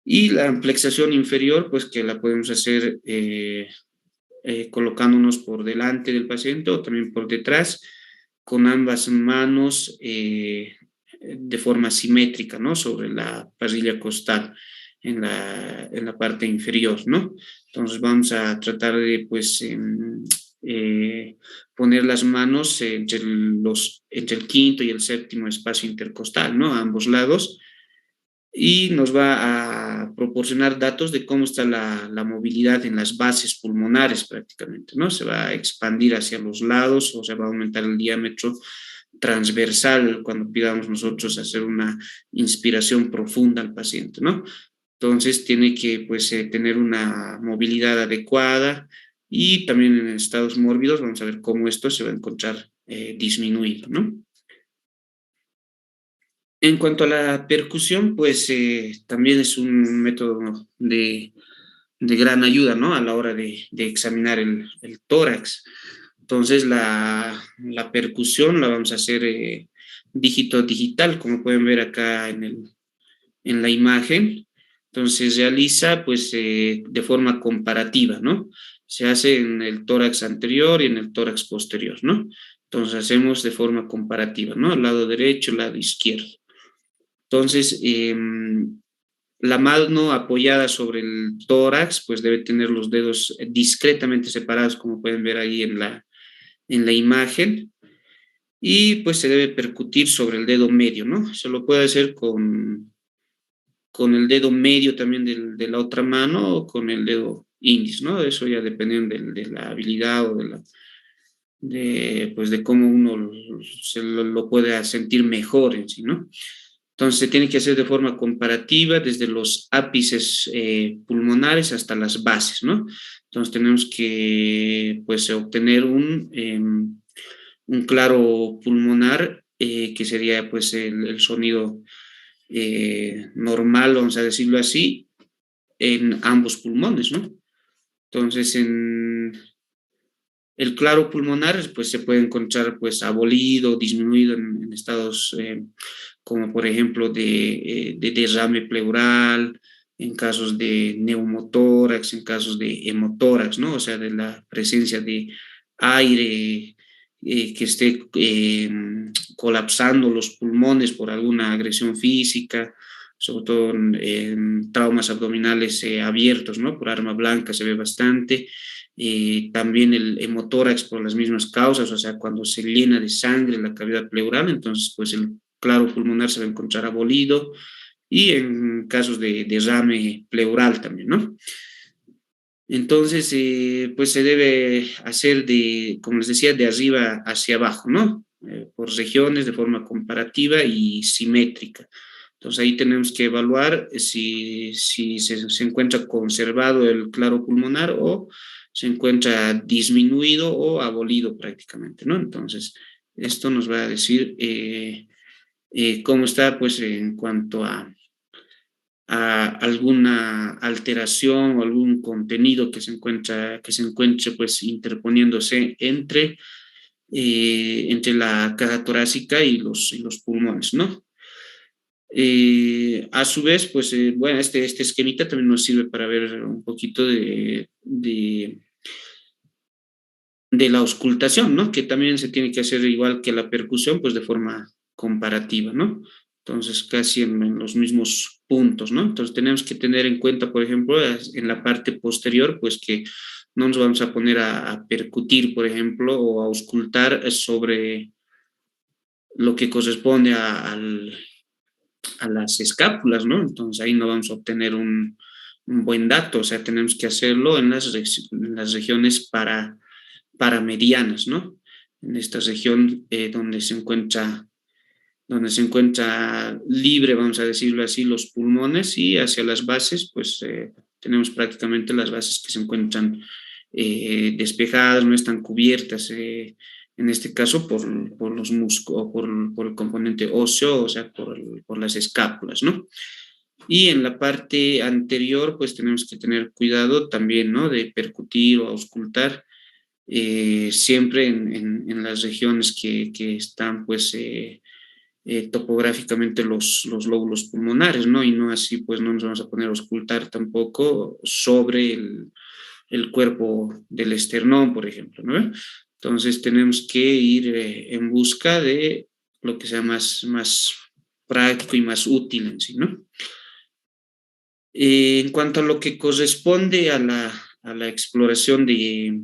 Y la amplexación inferior, pues que la podemos hacer colocándonos por delante del paciente o también por detrás, con ambas manos de forma simétrica, ¿no? Sobre la parrilla costal en la parte inferior, ¿no? Entonces vamos a tratar de, pues, poner las manos entre el quinto y el séptimo espacio intercostal, ¿no? A ambos lados, y nos va a proporcionar datos de cómo está la movilidad en las bases pulmonares prácticamente, ¿no? Se va a expandir hacia los lados, o se va a aumentar el diámetro transversal cuando pidamos nosotros hacer una inspiración profunda al paciente, ¿no? Entonces tiene que pues, tener una movilidad adecuada, y también en estados mórbidos vamos a ver cómo esto se va a encontrar disminuido, ¿no? En cuanto a la percusión, pues también es un método de gran ayuda, ¿no? A la hora de examinar el tórax. Entonces, la percusión la vamos a hacer dígito digital, como pueden ver acá en la imagen. Entonces, realiza pues de forma comparativa, ¿no? Se hace en el tórax anterior y en el tórax posterior, ¿no? Entonces, hacemos de forma comparativa, ¿no? El lado derecho, el lado izquierdo. Entonces, la mano apoyada sobre el tórax, pues debe tener los dedos discretamente separados, como pueden ver ahí en la imagen, y pues se debe percutir sobre el dedo medio, ¿no? Se lo puede hacer con el dedo medio también de la otra mano, o con el dedo índice, ¿no? Eso ya dependiendo de la habilidad o pues de cómo uno se lo puede sentir mejor en sí, ¿no? Entonces se tiene que hacer de forma comparativa desde los ápices pulmonares hasta las bases, ¿no? Entonces tenemos que pues obtener un claro pulmonar, que sería pues el sonido normal, vamos a decirlo así, en ambos pulmones, ¿no? Entonces el claro pulmonar pues se puede encontrar pues abolido, disminuido en estados como por ejemplo de derrame pleural, en casos de neumotórax, en casos de hemotórax, ¿no? O sea, de la presencia de aire que esté colapsando los pulmones por alguna agresión física, sobre todo en traumas abdominales abiertos, ¿no? Por arma blanca se ve bastante. También el hemotórax por las mismas causas, o sea, cuando se llena de sangre la cavidad pleural, entonces pues el claro pulmonar se va a encontrar abolido y en casos de derrame pleural también, ¿no? Entonces, pues se debe hacer de, como les decía, de arriba hacia abajo, ¿no? Por regiones de forma comparativa y simétrica. Entonces ahí tenemos que evaluar si se encuentra conservado el claro pulmonar o se encuentra disminuido o abolido prácticamente, ¿no? Entonces, esto nos va a decir cómo está, pues, en cuanto a alguna alteración o algún contenido que se encuentre pues interponiéndose entre la caja torácica y los pulmones, ¿no? A su vez, pues, bueno, este esquemita también nos sirve para ver un poquito de la auscultación, ¿no? Que también se tiene que hacer igual que la percusión, pues de forma comparativa, ¿no? Entonces, casi en los mismos puntos, ¿no? Entonces, tenemos que tener en cuenta, por ejemplo, en la parte posterior, pues que no nos vamos a poner a percutir, por ejemplo, o a auscultar sobre lo que corresponde a las escápulas, ¿no? Entonces, ahí no vamos a obtener un buen dato, o sea, tenemos que hacerlo en las regiones para medianas, ¿no? En esta región donde se encuentra libre, vamos a decirlo así, los pulmones y hacia las bases, pues tenemos prácticamente las bases que se encuentran despejadas, no están cubiertas, en este caso por los músculos, por el componente óseo, o sea, por las escápulas, ¿no? Y en la parte anterior, pues tenemos que tener cuidado también, ¿no? De percutir o auscultar siempre en las regiones que están, pues, topográficamente los lóbulos pulmonares, ¿no? Y no así, pues, no nos vamos a poner a auscultar tampoco sobre el cuerpo del esternón, por ejemplo, ¿no? Entonces tenemos que ir en busca de lo que sea más práctico y más útil en sí, ¿no? En cuanto a lo que corresponde a la exploración del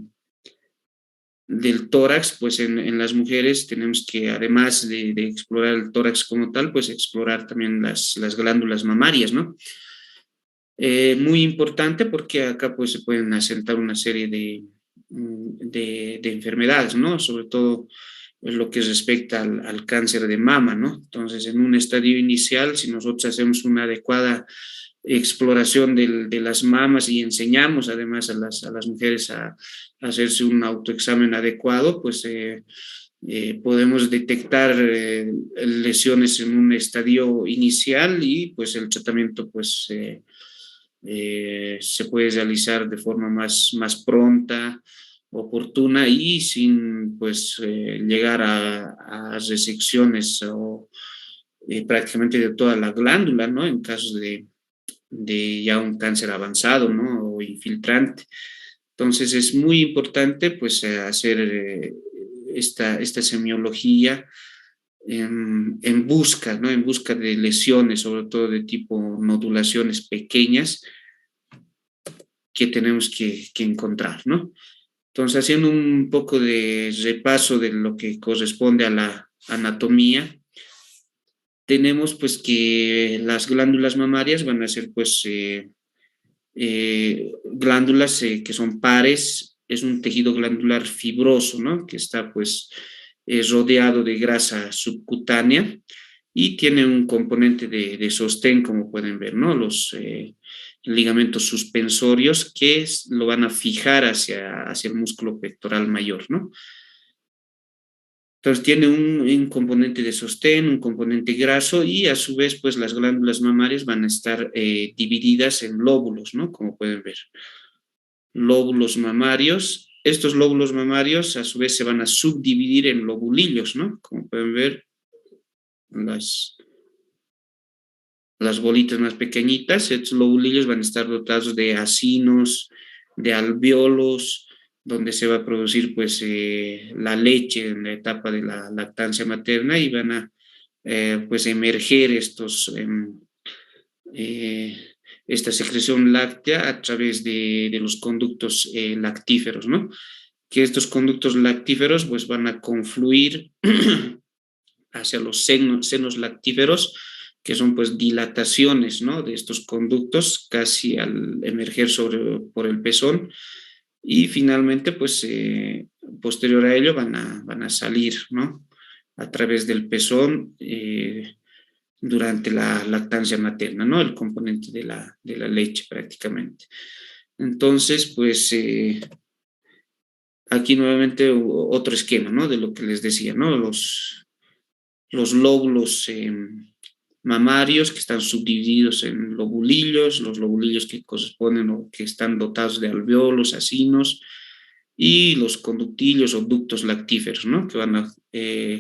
tórax, pues en las mujeres tenemos que, además de explorar el tórax como tal, pues explorar también las glándulas mamarias, ¿no? Muy importante porque acá pues se pueden asentar una serie de enfermedades, ¿no? Sobre todo en lo que respecta al cáncer de mama, ¿no? Entonces, en un estadio inicial, si nosotros hacemos una adecuada exploración de las mamas y enseñamos además a las mujeres a hacerse un autoexamen adecuado, pues podemos detectar lesiones en un estadio inicial y pues el tratamiento pues se puede realizar de forma más pronta, oportuna y sin pues llegar a resecciones o prácticamente de toda la glándula, ¿no? En casos de ya un cáncer avanzado, ¿no? O infiltrante. Entonces es muy importante pues hacer esta semiología en busca, ¿no? En busca de lesiones, sobre todo de tipo nodulaciones pequeñas que tenemos que encontrar, ¿no? Entonces, haciendo un poco de repaso de lo que corresponde a la anatomía, tenemos pues que las glándulas mamarias van a ser pues glándulas que son pares, es un tejido glandular fibroso, ¿no? Que está pues rodeado de grasa subcutánea y tiene un componente de sostén, como pueden ver, ¿no? Los ligamentos suspensorios que lo van a fijar hacia el músculo pectoral mayor, ¿no? Entonces tiene un componente de sostén, un componente graso y a su vez pues las glándulas mamarias van a estar divididas en lóbulos, ¿no? Como pueden ver. Lóbulos mamarios. Estos lóbulos mamarios a su vez se van a subdividir en lobulillos, ¿no? Como pueden ver, las, las bolitas más pequeñitas, estos lobulillos van a estar dotados de acinos, de alvéolos, donde se va a producir pues la leche en la etapa de la lactancia materna y van a pues emerger eh, esta secreción láctea a través de los conductos lactíferos, ¿no? Que estos conductos lactíferos pues van a confluir hacia los senos lactíferos, que son pues dilataciones, ¿no?, de estos conductos casi al emerger por el pezón, y finalmente pues posterior a ello van a salir, ¿no?, a través del pezón durante la lactancia materna, ¿no?, el componente de la leche prácticamente. Entonces, pues aquí nuevamente otro esquema, ¿no?, de lo que les decía, ¿no?, los lóbulos mamarios que están subdivididos en lobulillos, los lobulillos que corresponden o que están dotados de alvéolos, acinos, y los conductillos o ductos lactíferos, ¿no?, que van a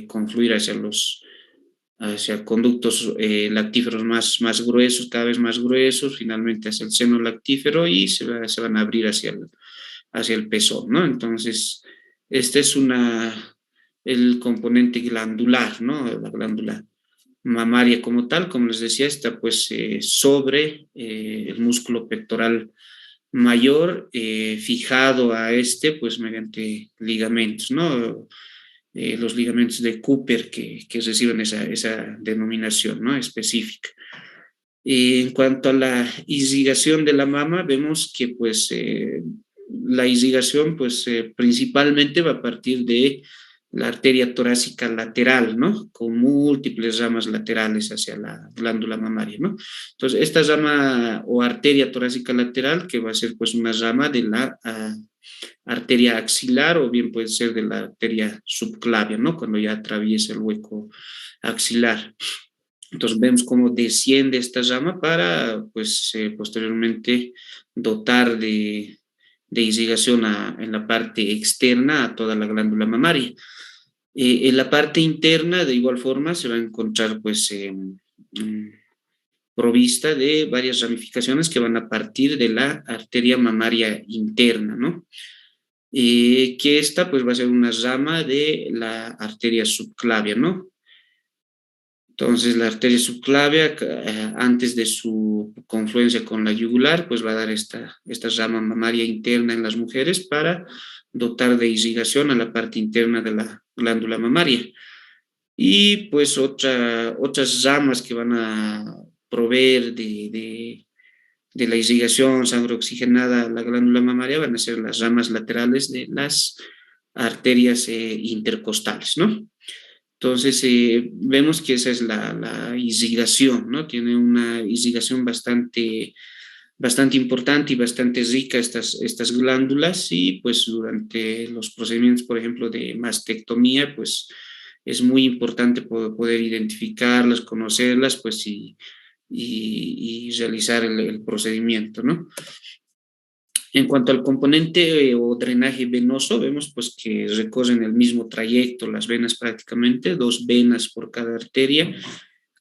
confluir hacia conductos lactíferos más gruesos, cada vez más gruesos, finalmente hacia el seno lactífero y se van a abrir hacia el pezón, ¿no? Entonces, este es el componente glandular, ¿no? La glándula mamaria como tal, como les decía, está pues sobre el músculo pectoral mayor, fijado a este pues mediante ligamentos, ¿no? Los ligamentos de Cooper que reciben esa denominación, ¿no?, específica. En cuanto a la irrigación de la mama, vemos que pues la irrigación pues principalmente va a partir de la arteria torácica lateral, ¿no?, con múltiples ramas laterales hacia la glándula mamaria, ¿no? Entonces, esta rama o arteria torácica lateral, que va a ser pues una rama de la arteria axilar, o bien puede ser de la arteria subclavia, ¿no?, cuando ya atraviesa el hueco axilar. Entonces vemos cómo desciende esta rama para, pues, posteriormente dotar de irrigación en la parte externa a toda la glándula mamaria. En la parte interna, de igual forma, se va a encontrar, pues, provista de varias ramificaciones que van a partir de la arteria mamaria interna, ¿no? Que esta, pues, va a ser una rama de la arteria subclavia, ¿no? Entonces, la arteria subclavia, antes de su confluencia con la yugular, pues va a dar esta rama mamaria interna en las mujeres para dotar de irrigación a la parte interna de la glándula mamaria. Y pues otras ramas que van a proveer de la irrigación, sangre oxigenada a la glándula mamaria, van a ser las ramas laterales de las arterias intercostales, ¿no? Entonces, vemos que esa es la irrigación, ¿no? Tiene una irrigación bastante importante y bastante rica estas glándulas, y pues durante los procedimientos, por ejemplo, de mastectomía, pues es muy importante poder identificarlas, conocerlas, pues y realizar el procedimiento, ¿no? En cuanto al componente o drenaje venoso, vemos pues que recorren el mismo trayecto las venas prácticamente, dos venas por cada arteria,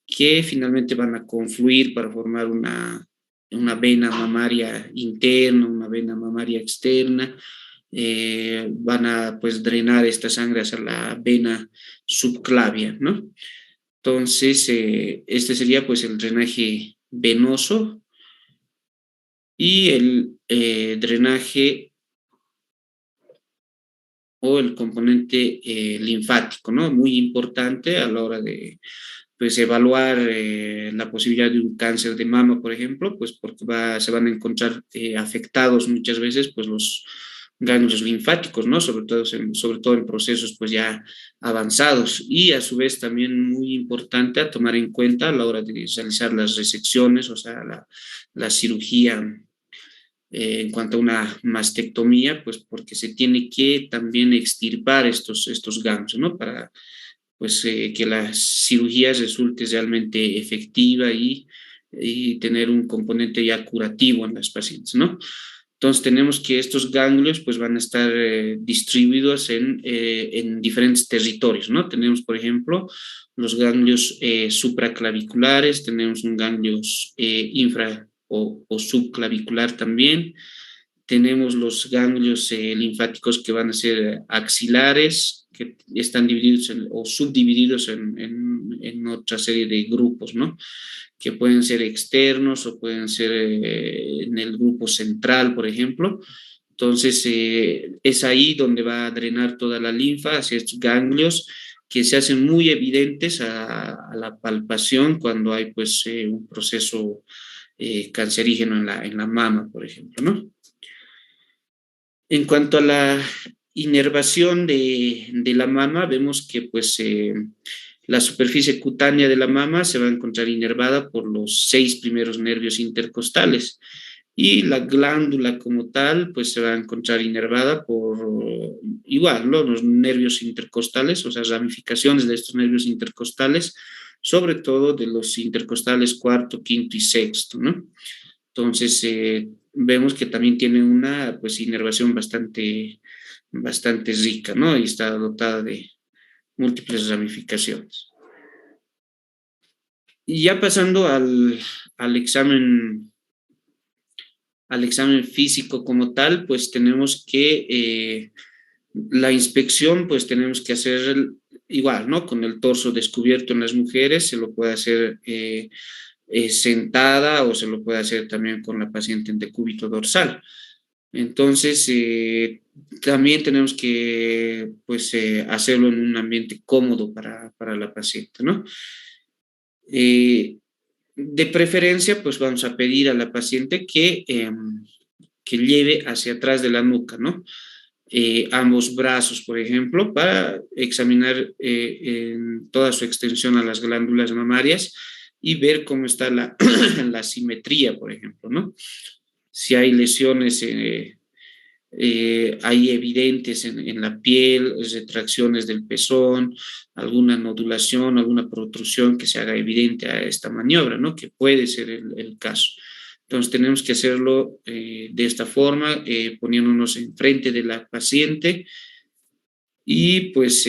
que finalmente van a confluir para formar una vena mamaria interna, una vena mamaria externa. Van a pues drenar esta sangre hacia la vena subclavia, ¿no? Entonces, este sería pues el drenaje venoso, y el drenaje o el componente linfático, ¿no? Muy importante a la hora de, pues, evaluar la posibilidad de un cáncer de mama, por ejemplo, pues porque se van a encontrar afectados muchas veces, pues, los ganglios linfáticos, ¿no? Sobre todo en procesos, pues, ya avanzados, y a su vez también muy importante a tomar en cuenta a la hora de realizar las resecciones, o sea, la cirugía en cuanto a una mastectomía, pues porque se tiene que también extirpar estos ganglios, ¿no? Para pues que la cirugía resulte realmente efectiva y tener un componente ya curativo en las pacientes, ¿no? Entonces tenemos que estos ganglios pues van a estar distribuidos en diferentes territorios, ¿no? Tenemos, por ejemplo, los ganglios supraclaviculares, tenemos un ganglios infra o subclavicular también, tenemos los ganglios linfáticos que van a ser axilares, que están divididos o subdivididos en otra serie de grupos, ¿no? Que pueden ser externos o pueden ser en el grupo central, por ejemplo. Entonces, es ahí donde va a drenar toda la linfa hacia estos ganglios, que se hacen muy evidentes a la palpación cuando hay pues un proceso cancerígeno en la mama, por ejemplo, ¿no? En cuanto a la inervación de la mama, vemos que pues la superficie cutánea de la mama se va a encontrar inervada por los 6 primeros nervios intercostales y la glándula como tal pues se va a encontrar inervada por igual, ¿no? Los nervios intercostales, o sea, ramificaciones de estos nervios intercostales, sobre todo de los intercostales cuarto, quinto y sexto, ¿no? Entonces, vemos que también tiene una pues inervación bastante rica, ¿no? Y está dotada de múltiples ramificaciones. Y ya pasando al examen, al examen físico como tal, pues tenemos que la inspección, pues tenemos que hacer igual, ¿no? Con el torso descubierto en las mujeres, se lo puede hacer sentada o se lo puede hacer también con la paciente en decúbito dorsal. Entonces, también tenemos que pues, hacerlo en un ambiente cómodo para la paciente, ¿no? De preferencia, pues vamos a pedir a la paciente que lleve hacia atrás de la nuca, ¿no? Ambos brazos, por ejemplo, para examinar en toda su extensión a las glándulas mamarias y ver cómo está la simetría, por ejemplo, ¿no? Si hay lesiones hay evidentes en la piel, retracciones del pezón, alguna nodulación, alguna protrusión que se haga evidente a esta maniobra, ¿no? Que puede ser el caso. Entonces tenemos que hacerlo de esta forma, poniéndonos enfrente de la paciente y pues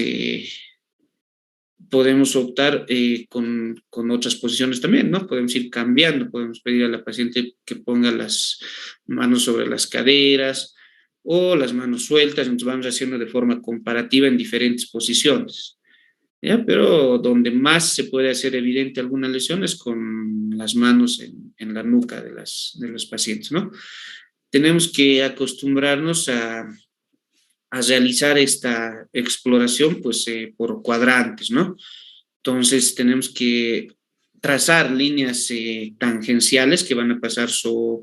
podemos optar con otras posiciones también, ¿no? Podemos ir cambiando, podemos pedir a la paciente que ponga las manos sobre las caderas o las manos sueltas, entonces vamos haciendo de forma comparativa en diferentes posiciones, ¿ya? Pero donde más se puede hacer evidente alguna lesión es con las manos en la nuca de los pacientes, ¿no? Tenemos que acostumbrarnos a realizar esta exploración pues por cuadrantes, ¿no? Entonces tenemos que trazar líneas tangenciales que van a pasar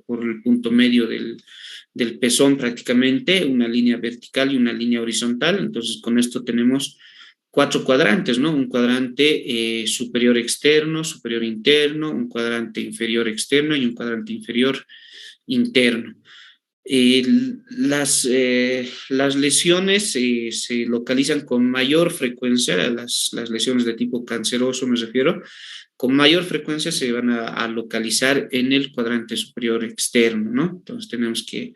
por el punto medio del pezón prácticamente, una línea vertical y una línea horizontal. Entonces con esto tenemos 4 cuadrantes, ¿no? Un cuadrante superior externo, superior interno, un cuadrante inferior externo y un cuadrante inferior interno. Las lesiones se localizan con mayor frecuencia, las lesiones de tipo canceroso me refiero, con mayor frecuencia se van a localizar en el cuadrante superior externo, ¿no? Entonces tenemos que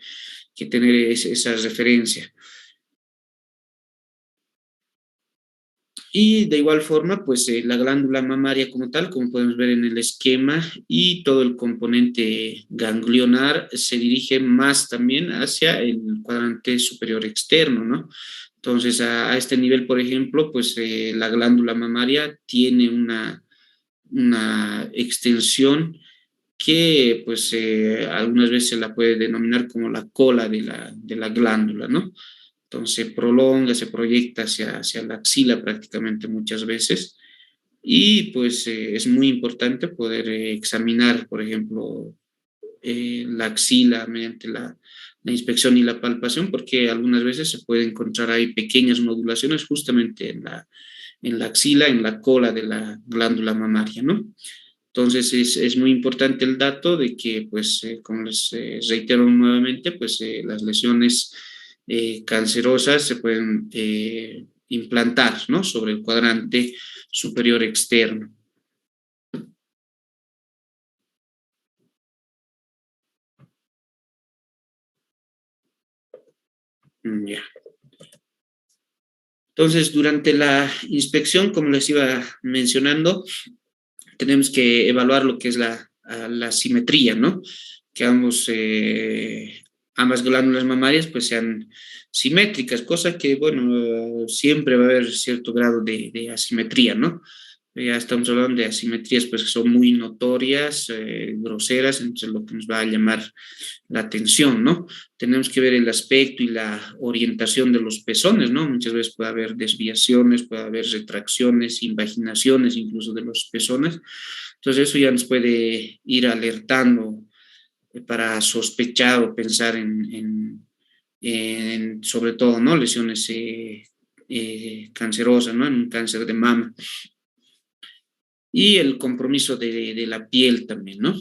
tener esa referencia. Y de igual forma, pues la glándula mamaria como tal, como podemos ver en el esquema, y todo el componente ganglionar se dirige más también hacia el cuadrante superior externo, ¿no? Entonces, a este nivel, por ejemplo, pues la glándula mamaria tiene una extensión que, pues, algunas veces se la puede denominar como la cola de la glándula, ¿no? Entonces se prolonga, se proyecta hacia la axila prácticamente muchas veces y pues es muy importante poder examinar, por ejemplo, la axila mediante la inspección y la palpación porque algunas veces se puede encontrar ahí pequeñas modulaciones justamente en la axila, en la cola de la glándula mamaria, ¿no? Entonces es muy importante el dato de que, pues, como les reitero nuevamente, pues las lesiones cancerosas se pueden implantar, ¿no? Sobre el cuadrante superior externo. Ya. Entonces, durante la inspección, como les iba mencionando, tenemos que evaluar lo que es la simetría, ¿no? Que ambas glándulas mamarias pues sean simétricas, cosa que, bueno, siempre va a haber cierto grado de asimetría, ¿no? Ya estamos hablando de asimetrías pues que son muy notorias, groseras, entonces lo que nos va a llamar la atención, ¿no? Tenemos que ver el aspecto y la orientación de los pezones, ¿no? Muchas veces puede haber desviaciones, puede haber retracciones, invaginaciones incluso de los pezones. Entonces eso ya nos puede ir alertando para sospechar o pensar sobre todo, ¿no? Lesiones cancerosas, ¿no? En un cáncer de mama. Y el compromiso de la piel también, ¿no?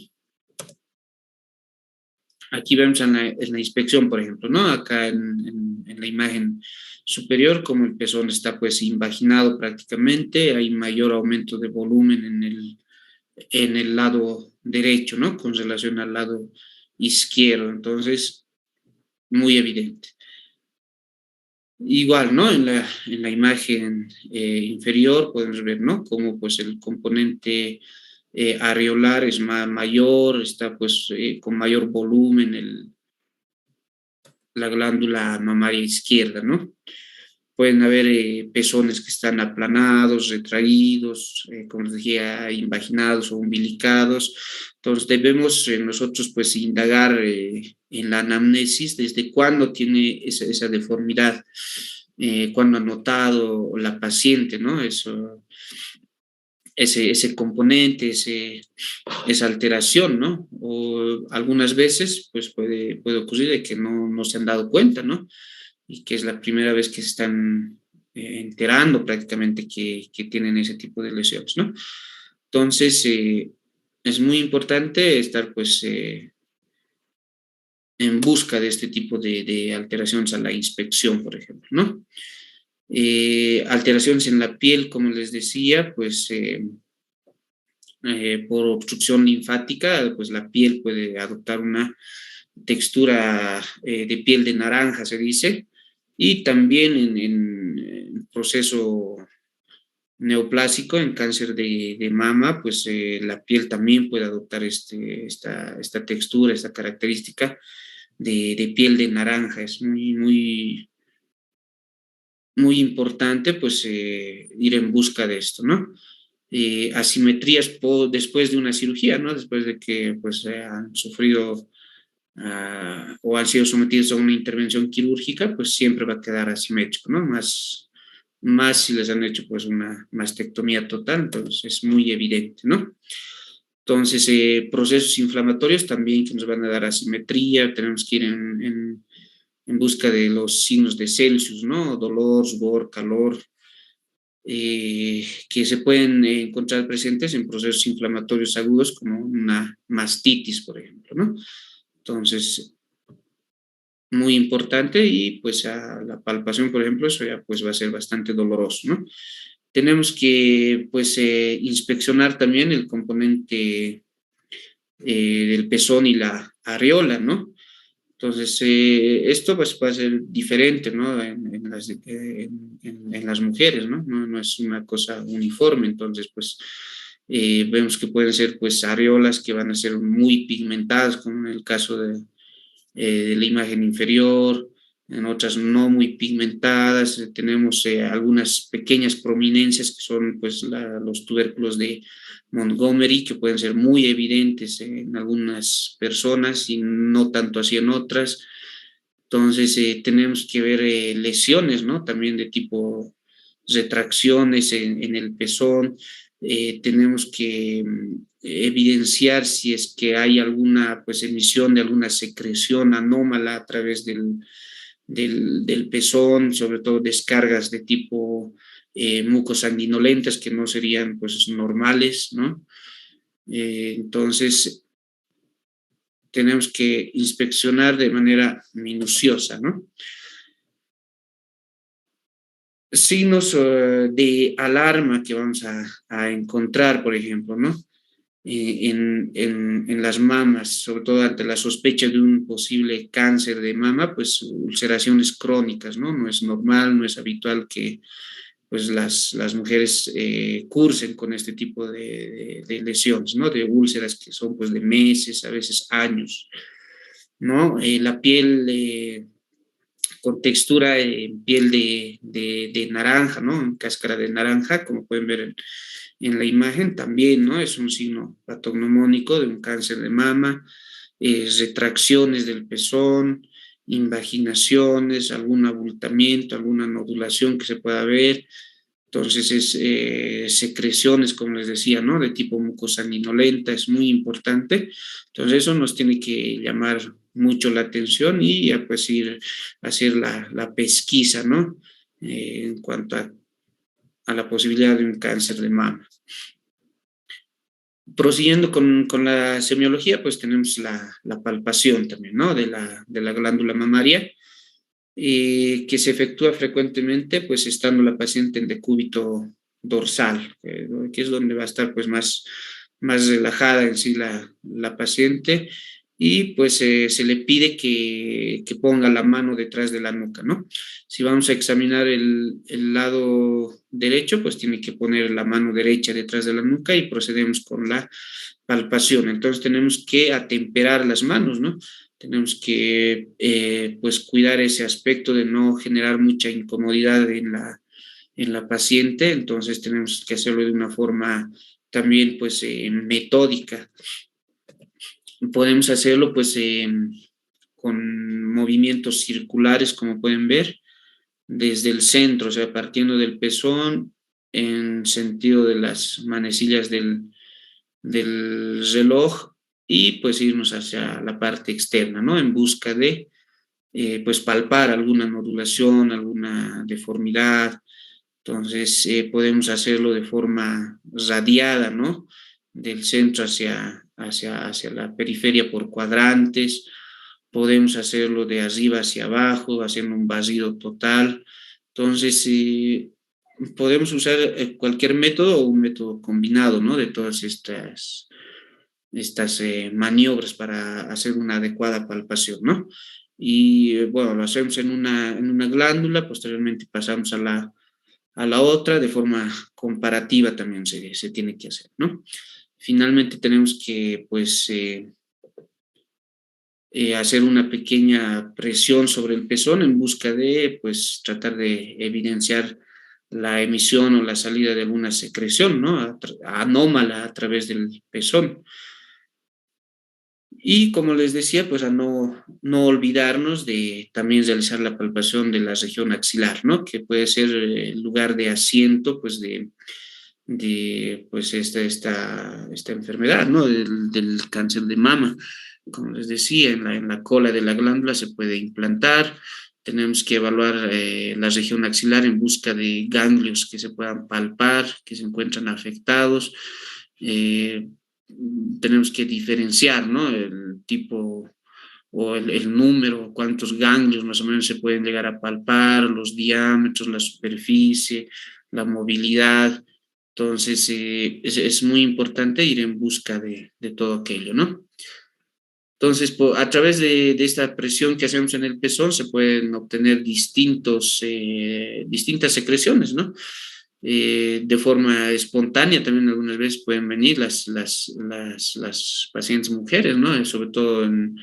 Aquí vemos en la inspección, por ejemplo, ¿no? Acá en la imagen superior, como el pezón está pues invaginado prácticamente, hay mayor aumento de volumen en el lado derecho, ¿no? Con relación al lado izquierdo, entonces, muy evidente. Igual, ¿no? En la imagen inferior podemos ver, ¿no? Cómo pues el componente areolar es mayor, está pues con mayor volumen la glándula mamaria izquierda, ¿no? Pueden haber pezones que están aplanados, retraídos, como les decía, invaginados o umbilicados. Entonces debemos nosotros pues indagar en la anamnesis desde cuándo tiene esa deformidad, cuándo ha notado la paciente, ¿no? Ese componente, esa alteración, ¿no? O algunas veces pues puede ocurrir de que no se han dado cuenta, ¿no? Y que es la primera vez que se están enterando prácticamente que tienen ese tipo de lesiones, ¿no? Entonces, es muy importante estar pues en busca de este tipo de alteraciones a la inspección, por ejemplo, ¿no? Alteraciones en la piel, como les decía, pues por obstrucción linfática, pues la piel puede adoptar una textura de piel de naranja, se dice, y también en proceso neoplásico, en cáncer de mama, pues la piel también puede adoptar esta textura, esta característica de piel de naranja. Es muy importante pues ir en busca de esto, ¿no? Asimetrías después de una cirugía, ¿no? Después de que pues han sufrido o han sido sometidos a una intervención quirúrgica, pues siempre va a quedar asimétrico, ¿no? Más si les han hecho pues una mastectomía total, entonces es muy evidente, ¿no? Entonces, procesos inflamatorios también que nos van a dar asimetría, tenemos que ir en busca de los signos de Celsius, ¿no? Dolor, sudor, calor, que se pueden encontrar presentes en procesos inflamatorios agudos como una mastitis, por ejemplo, ¿no? Entonces, muy importante y pues a la palpación, por ejemplo, eso ya pues va a ser bastante doloroso, ¿no? Tenemos que pues inspeccionar también el componente del pezón y la areola, ¿no? Entonces, esto pues va a ser diferente, ¿no? En las mujeres, ¿no? No es una cosa uniforme, entonces pues vemos que pueden ser pues areolas que van a ser muy pigmentadas, como en el caso de la imagen inferior, en otras no muy pigmentadas, tenemos algunas pequeñas prominencias que son pues los tubérculos de Montgomery, que pueden ser muy evidentes en algunas personas y no tanto así en otras. Entonces tenemos que ver lesiones, ¿no? También de tipo retracciones en el pezón. Tenemos que evidenciar si es que hay alguna pues emisión de alguna secreción anómala a través del pezón, sobre todo descargas de tipo mucosanguinolentas que no serían pues normales, ¿no? Entonces tenemos que inspeccionar de manera minuciosa, ¿no? Signos de alarma que vamos a encontrar, por ejemplo, ¿no? En las mamas, sobre todo ante la sospecha de un posible cáncer de mama, pues ulceraciones crónicas, ¿no? No es normal, no es habitual que pues las mujeres cursen con este tipo de lesiones, ¿no? De úlceras que son pues de meses, a veces años, ¿no? La piel con textura en piel de naranja, ¿no? En cáscara de naranja, como pueden ver en la imagen también, ¿no? Es un signo patognomónico de un cáncer de mama, retracciones del pezón, invaginaciones, algún abultamiento, alguna nodulación que se pueda ver. Entonces, secreciones, como les decía, ¿no? De tipo mucosanguinolenta, es muy importante. Entonces, eso nos tiene que llamar mucho la atención y ya pues ir a hacer la pesquisa, ¿no? En cuanto a la posibilidad de un cáncer de mama. Prosiguiendo con la semiología, pues tenemos la palpación también, ¿no? De la glándula mamaria, que se efectúa frecuentemente, pues estando la paciente en decúbito dorsal, que es donde va a estar pues más relajada en sí la paciente, y pues se le pide que ponga la mano detrás de la nuca, ¿no? Si vamos a examinar el lado derecho, pues tiene que poner la mano derecha detrás de la nuca y procedemos con la palpación. Entonces tenemos que atemperar las manos, ¿no? Tenemos que pues cuidar ese aspecto de no generar mucha incomodidad en la paciente, entonces tenemos que hacerlo de una forma también pues metódica. Podemos hacerlo pues con movimientos circulares, como pueden ver, desde el centro, o sea, partiendo del pezón en sentido de las manecillas del reloj y pues irnos hacia la parte externa, ¿no? En busca de pues palpar alguna nodulación, alguna deformidad. Entonces podemos hacerlo de forma radiada, ¿no? Del centro hacia la periferia por cuadrantes. Podemos hacerlo de arriba hacia abajo, haciendo un barrido total. Entonces, podemos usar cualquier método o un método combinado, ¿no? De todas estas maniobras para hacer una adecuada palpación, ¿no? Y bueno, lo hacemos en una glándula, posteriormente pasamos a la otra, de forma comparativa también se tiene que hacer, ¿no? Finalmente tenemos que, pues, hacer una pequeña presión sobre el pezón en busca de, pues, tratar de evidenciar la emisión o la salida de alguna secreción, ¿no? Anómala a través del pezón. Y como les decía, pues a no olvidarnos de también realizar la palpación de la región axilar, ¿no? Que puede ser el lugar de asiento, pues pues esta enfermedad, ¿no? Del cáncer de mama. Como les decía, en la cola de la glándula se puede implantar. Tenemos que evaluar la región axilar en busca de ganglios que se puedan palpar, que se encuentran afectados. Eh, Tenemos que diferenciar, ¿no? El tipo o el número, cuántos ganglios más o menos se pueden llegar a palpar, los diámetros, la superficie, la movilidad. Entonces, es muy importante ir en busca de todo aquello, ¿no? Entonces, a través de esta presión que hacemos en el pezón se pueden obtener distintas secreciones, ¿no? De forma espontánea también algunas veces pueden venir las pacientes mujeres, ¿no? Sobre todo en,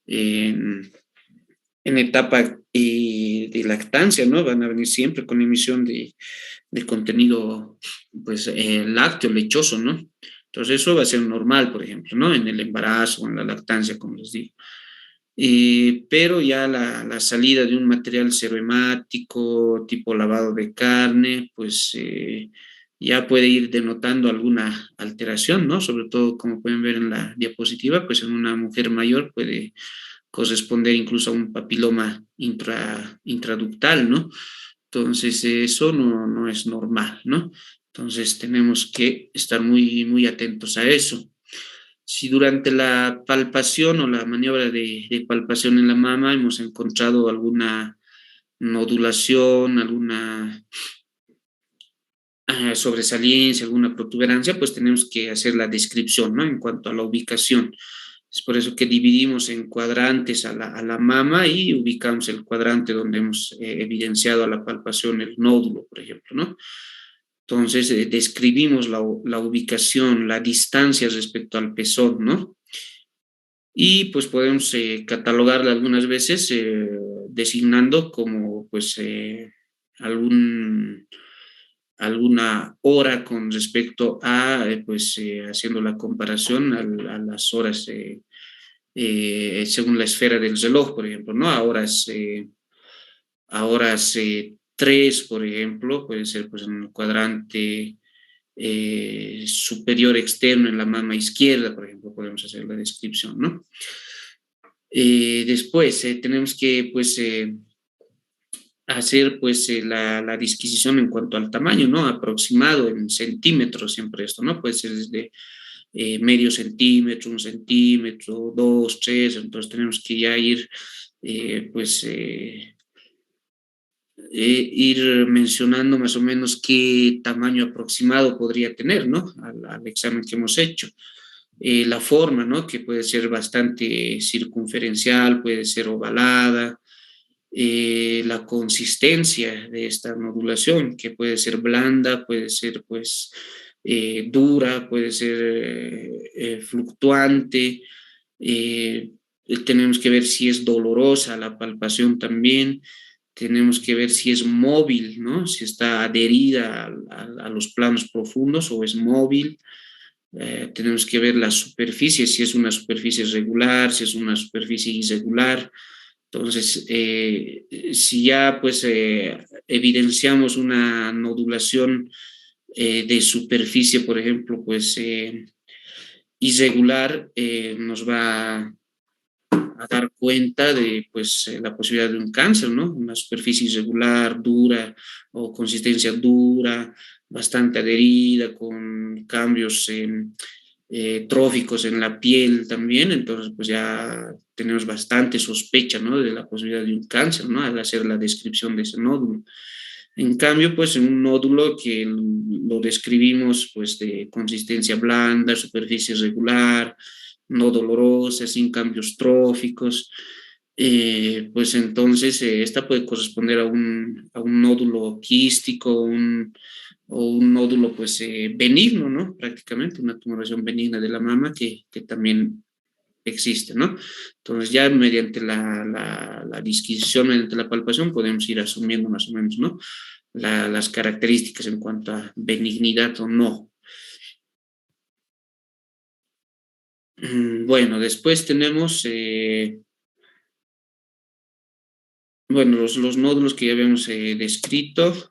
en etapa de lactancia, ¿no? Van a venir siempre con emisión de contenido, pues, lácteo, lechoso, ¿no? Entonces eso va a ser normal, por ejemplo, ¿no? En el embarazo o en la lactancia, como les digo. Pero ya la salida de un material serohemático, tipo lavado de carne, pues ya puede ir denotando alguna alteración, ¿no? Sobre todo, como pueden ver en la diapositiva, pues en una mujer mayor puede corresponder incluso a un papiloma intraductal, ¿no? Entonces, eso no es normal, ¿no? Entonces, tenemos que estar muy, muy atentos a eso. Si durante la palpación o la maniobra de palpación en la mama hemos encontrado alguna nodulación, alguna sobresaliencia, alguna protuberancia, pues tenemos que hacer la descripción, ¿no? En cuanto a la ubicación. Es por eso que dividimos en cuadrantes a la mama y ubicamos el cuadrante donde hemos evidenciado a la palpación el nódulo, por ejemplo, ¿no? Entonces, describimos la ubicación, la distancia respecto al pezón, ¿no? Y pues podemos catalogarla algunas veces designando como pues algún alguna hora con respecto a, haciendo la comparación a las horas según la esfera del reloj, por ejemplo, ¿no? A horas 3, por ejemplo, puede ser pues en el cuadrante superior externo en la mama izquierda, por ejemplo, podemos hacer la descripción, ¿no? Después tenemos que pues hacer pues la disquisición en cuanto al tamaño, ¿no? Aproximado en centímetros siempre esto, ¿no? Puede ser desde medio centímetro, 1 centímetro, 2, 3, entonces tenemos que ya ir ir mencionando más o menos qué tamaño aproximado podría tener, ¿no? Al examen que hemos hecho. La forma, ¿no? Que puede ser bastante circunferencial, puede ser ovalada, la consistencia de esta nodulación, que puede ser blanda, puede ser pues dura, puede ser fluctuante, eh, tenemos que ver si es dolorosa la palpación también, tenemos que ver si es móvil, ¿no? Si está adherida a los planos profundos o es móvil. Tenemos que ver la superficie, si es una superficie regular, si es una superficie irregular. Entonces, si ya pues evidenciamos una nodulación de superficie, por ejemplo, pues irregular, nos va a dar cuenta de pues la posibilidad de un cáncer, ¿no? Una superficie irregular, dura o consistencia dura, bastante adherida, con cambios tróficos en la piel también, entonces pues ya tenemos bastante sospecha, ¿no? De la posibilidad de un cáncer, ¿no? Al hacer la descripción de ese nódulo. En cambio, pues en un nódulo que lo describimos pues de consistencia blanda, superficie regular, no dolorosa, sin cambios tróficos, pues entonces esta puede corresponder a un nódulo quístico, o un nódulo pues benigno, ¿no? Prácticamente una tumoración benigna de la mama que también existe, ¿no? Entonces ya mediante la disquisición, mediante la palpación, podemos ir asumiendo más o menos, ¿no? Las características en cuanto a benignidad o no. Bueno, después tenemos, bueno, los nódulos que ya habíamos descrito,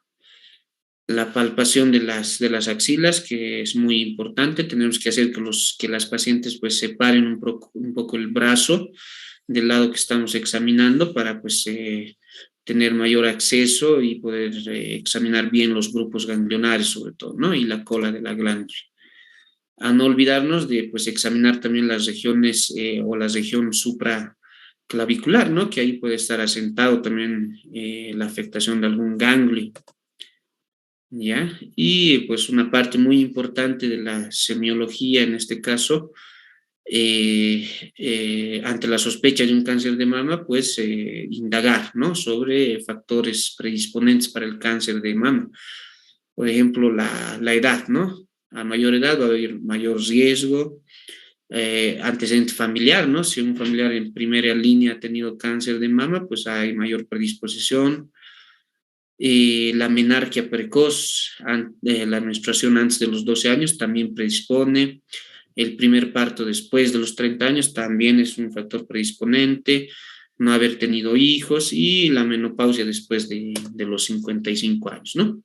la palpación de las axilas, que es muy importante. Tenemos que hacer que las pacientes pues separen un poco el brazo del lado que estamos examinando para pues tener mayor acceso y poder examinar bien los grupos ganglionares sobre todo, ¿no? Y la cola de la glándula. A no olvidarnos de pues examinar también las regiones o la región supraclavicular, ¿no? Que ahí puede estar asentado también la afectación de algún ganglio. ¿Ya? Y pues una parte muy importante de la semiología en este caso, ante la sospecha de un cáncer de mama, pues indagar, ¿no? Sobre factores predisponentes para el cáncer de mama. Por ejemplo, la edad, ¿no? A mayor edad va a haber mayor riesgo, antecedente familiar, ¿no? Si un familiar en primera línea ha tenido cáncer de mama, pues hay mayor predisposición, la menarquia precoz, la menstruación antes de los 12 años también predispone. El primer parto después de los 30 años también es un factor predisponente. No haber tenido hijos y la menopausia después de los 55 años, ¿no?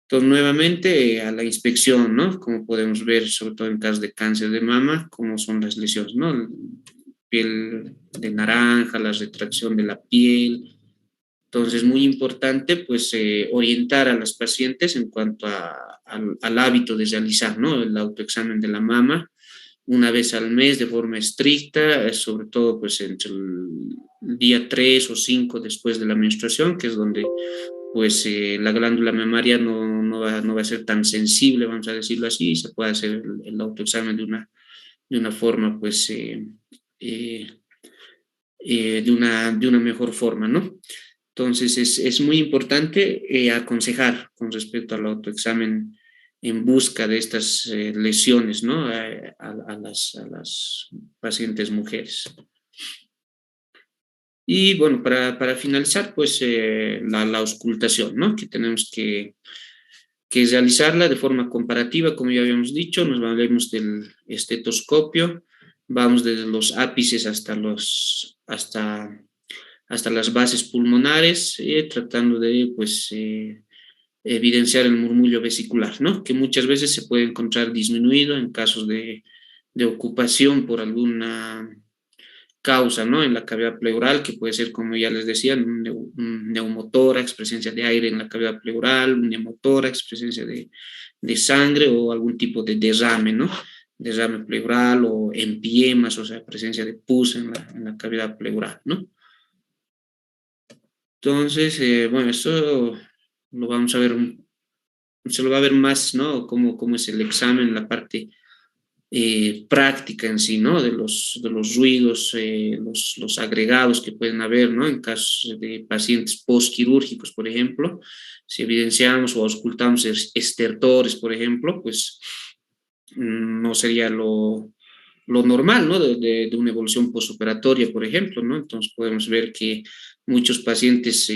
Entonces, nuevamente a la inspección, ¿no? Como podemos ver, sobre todo en casos de cáncer de mama, cómo son las lesiones, ¿no? Piel de naranja, la retracción de la piel, entonces, muy importante, pues, orientar a las pacientes en cuanto al hábito de realizar, ¿no? El autoexamen de la mama una vez al mes de forma estricta, sobre todo, pues, entre el día 3 o 5 después de la menstruación, que es donde, pues, la glándula mamaria no va a ser tan sensible, vamos a decirlo así, y se puede hacer el autoexamen de una forma, pues, eh, de una mejor forma, ¿no? Entonces, es muy importante aconsejar con respecto al autoexamen en busca de estas lesiones, ¿no? A las pacientes mujeres. Y bueno, para finalizar, pues la auscultación, ¿no? Que tenemos que realizarla de forma comparativa, como ya habíamos dicho, nos valemos del estetoscopio, vamos desde los ápices hasta las bases pulmonares, tratando de, pues, evidenciar el murmullo vesicular, ¿no? Que muchas veces se puede encontrar disminuido en casos de ocupación por alguna causa, ¿no? En la cavidad pleural, que puede ser, como ya les decía, un neumotórax, presencia de aire en la cavidad pleural, un neumotórax, presencia de sangre o algún tipo de derrame, ¿no? Derrame pleural o empiemas, o sea, presencia de pus en la cavidad pleural, ¿no? Entonces, bueno, esto lo vamos a ver, se lo va a ver más, ¿no? Cómo es el examen, la parte práctica en sí, ¿no? De los ruidos, los agregados que pueden haber, ¿no? En casos de pacientes postquirúrgicos, por ejemplo, si evidenciamos o auscultamos estertores, por ejemplo, pues no sería lo normal, ¿no? De una evolución postoperatoria, por ejemplo, ¿no? Entonces podemos ver que muchos pacientes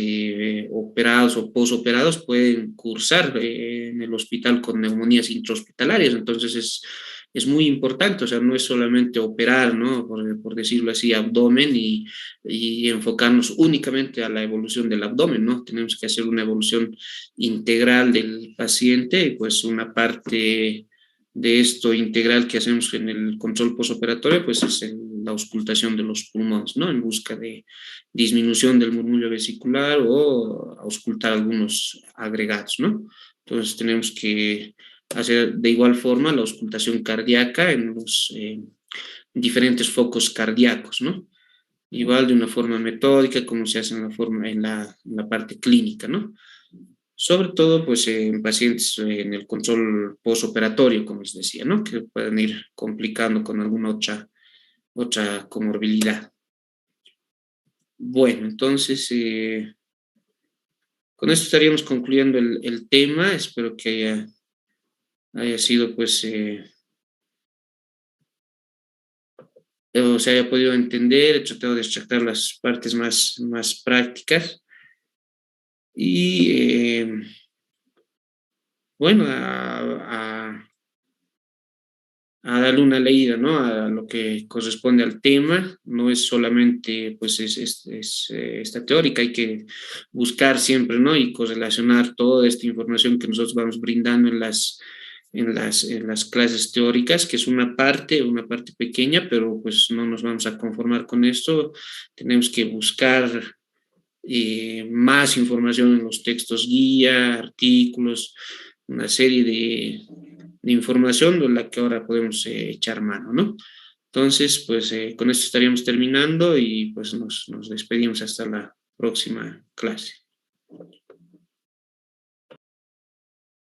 operados o posoperados pueden cursar en el hospital con neumonías intrahospitalarias, entonces es muy importante, o sea, no es solamente operar, ¿no? Por decirlo así, abdomen y enfocarnos únicamente a la evolución del abdomen, ¿no? Tenemos que hacer una evolución integral del paciente y pues una parte de esto integral que hacemos en el control postoperatorio, pues es la auscultación de los pulmones, ¿no? En busca de disminución del murmullo vesicular o auscultar algunos agregados, ¿no? Entonces tenemos que hacer de igual forma la auscultación cardíaca en los diferentes focos cardíacos, ¿no? Igual de una forma metódica como se hace en la parte clínica, ¿no? Sobre todo, pues, en pacientes en el control postoperatorio, como les decía, ¿no? Que pueden ir complicando con alguna otra comorbilidad. Bueno, entonces, con esto estaríamos concluyendo el tema. Espero que haya sido, pues, o se haya podido entender. He tratado de extractar las partes más prácticas. Y, bueno, a darle una leída, ¿no? A lo que corresponde al tema. No es solamente, pues, esta teórica, hay que buscar siempre, ¿no? Y correlacionar toda esta información que nosotros vamos brindando en las clases teóricas, que es una parte pequeña, pero pues no nos vamos a conformar con esto. Tenemos que buscar más información en los textos guía, artículos, una serie de información de la que ahora podemos echar mano, ¿no? Entonces, pues con esto estaríamos terminando y pues nos despedimos hasta la próxima clase.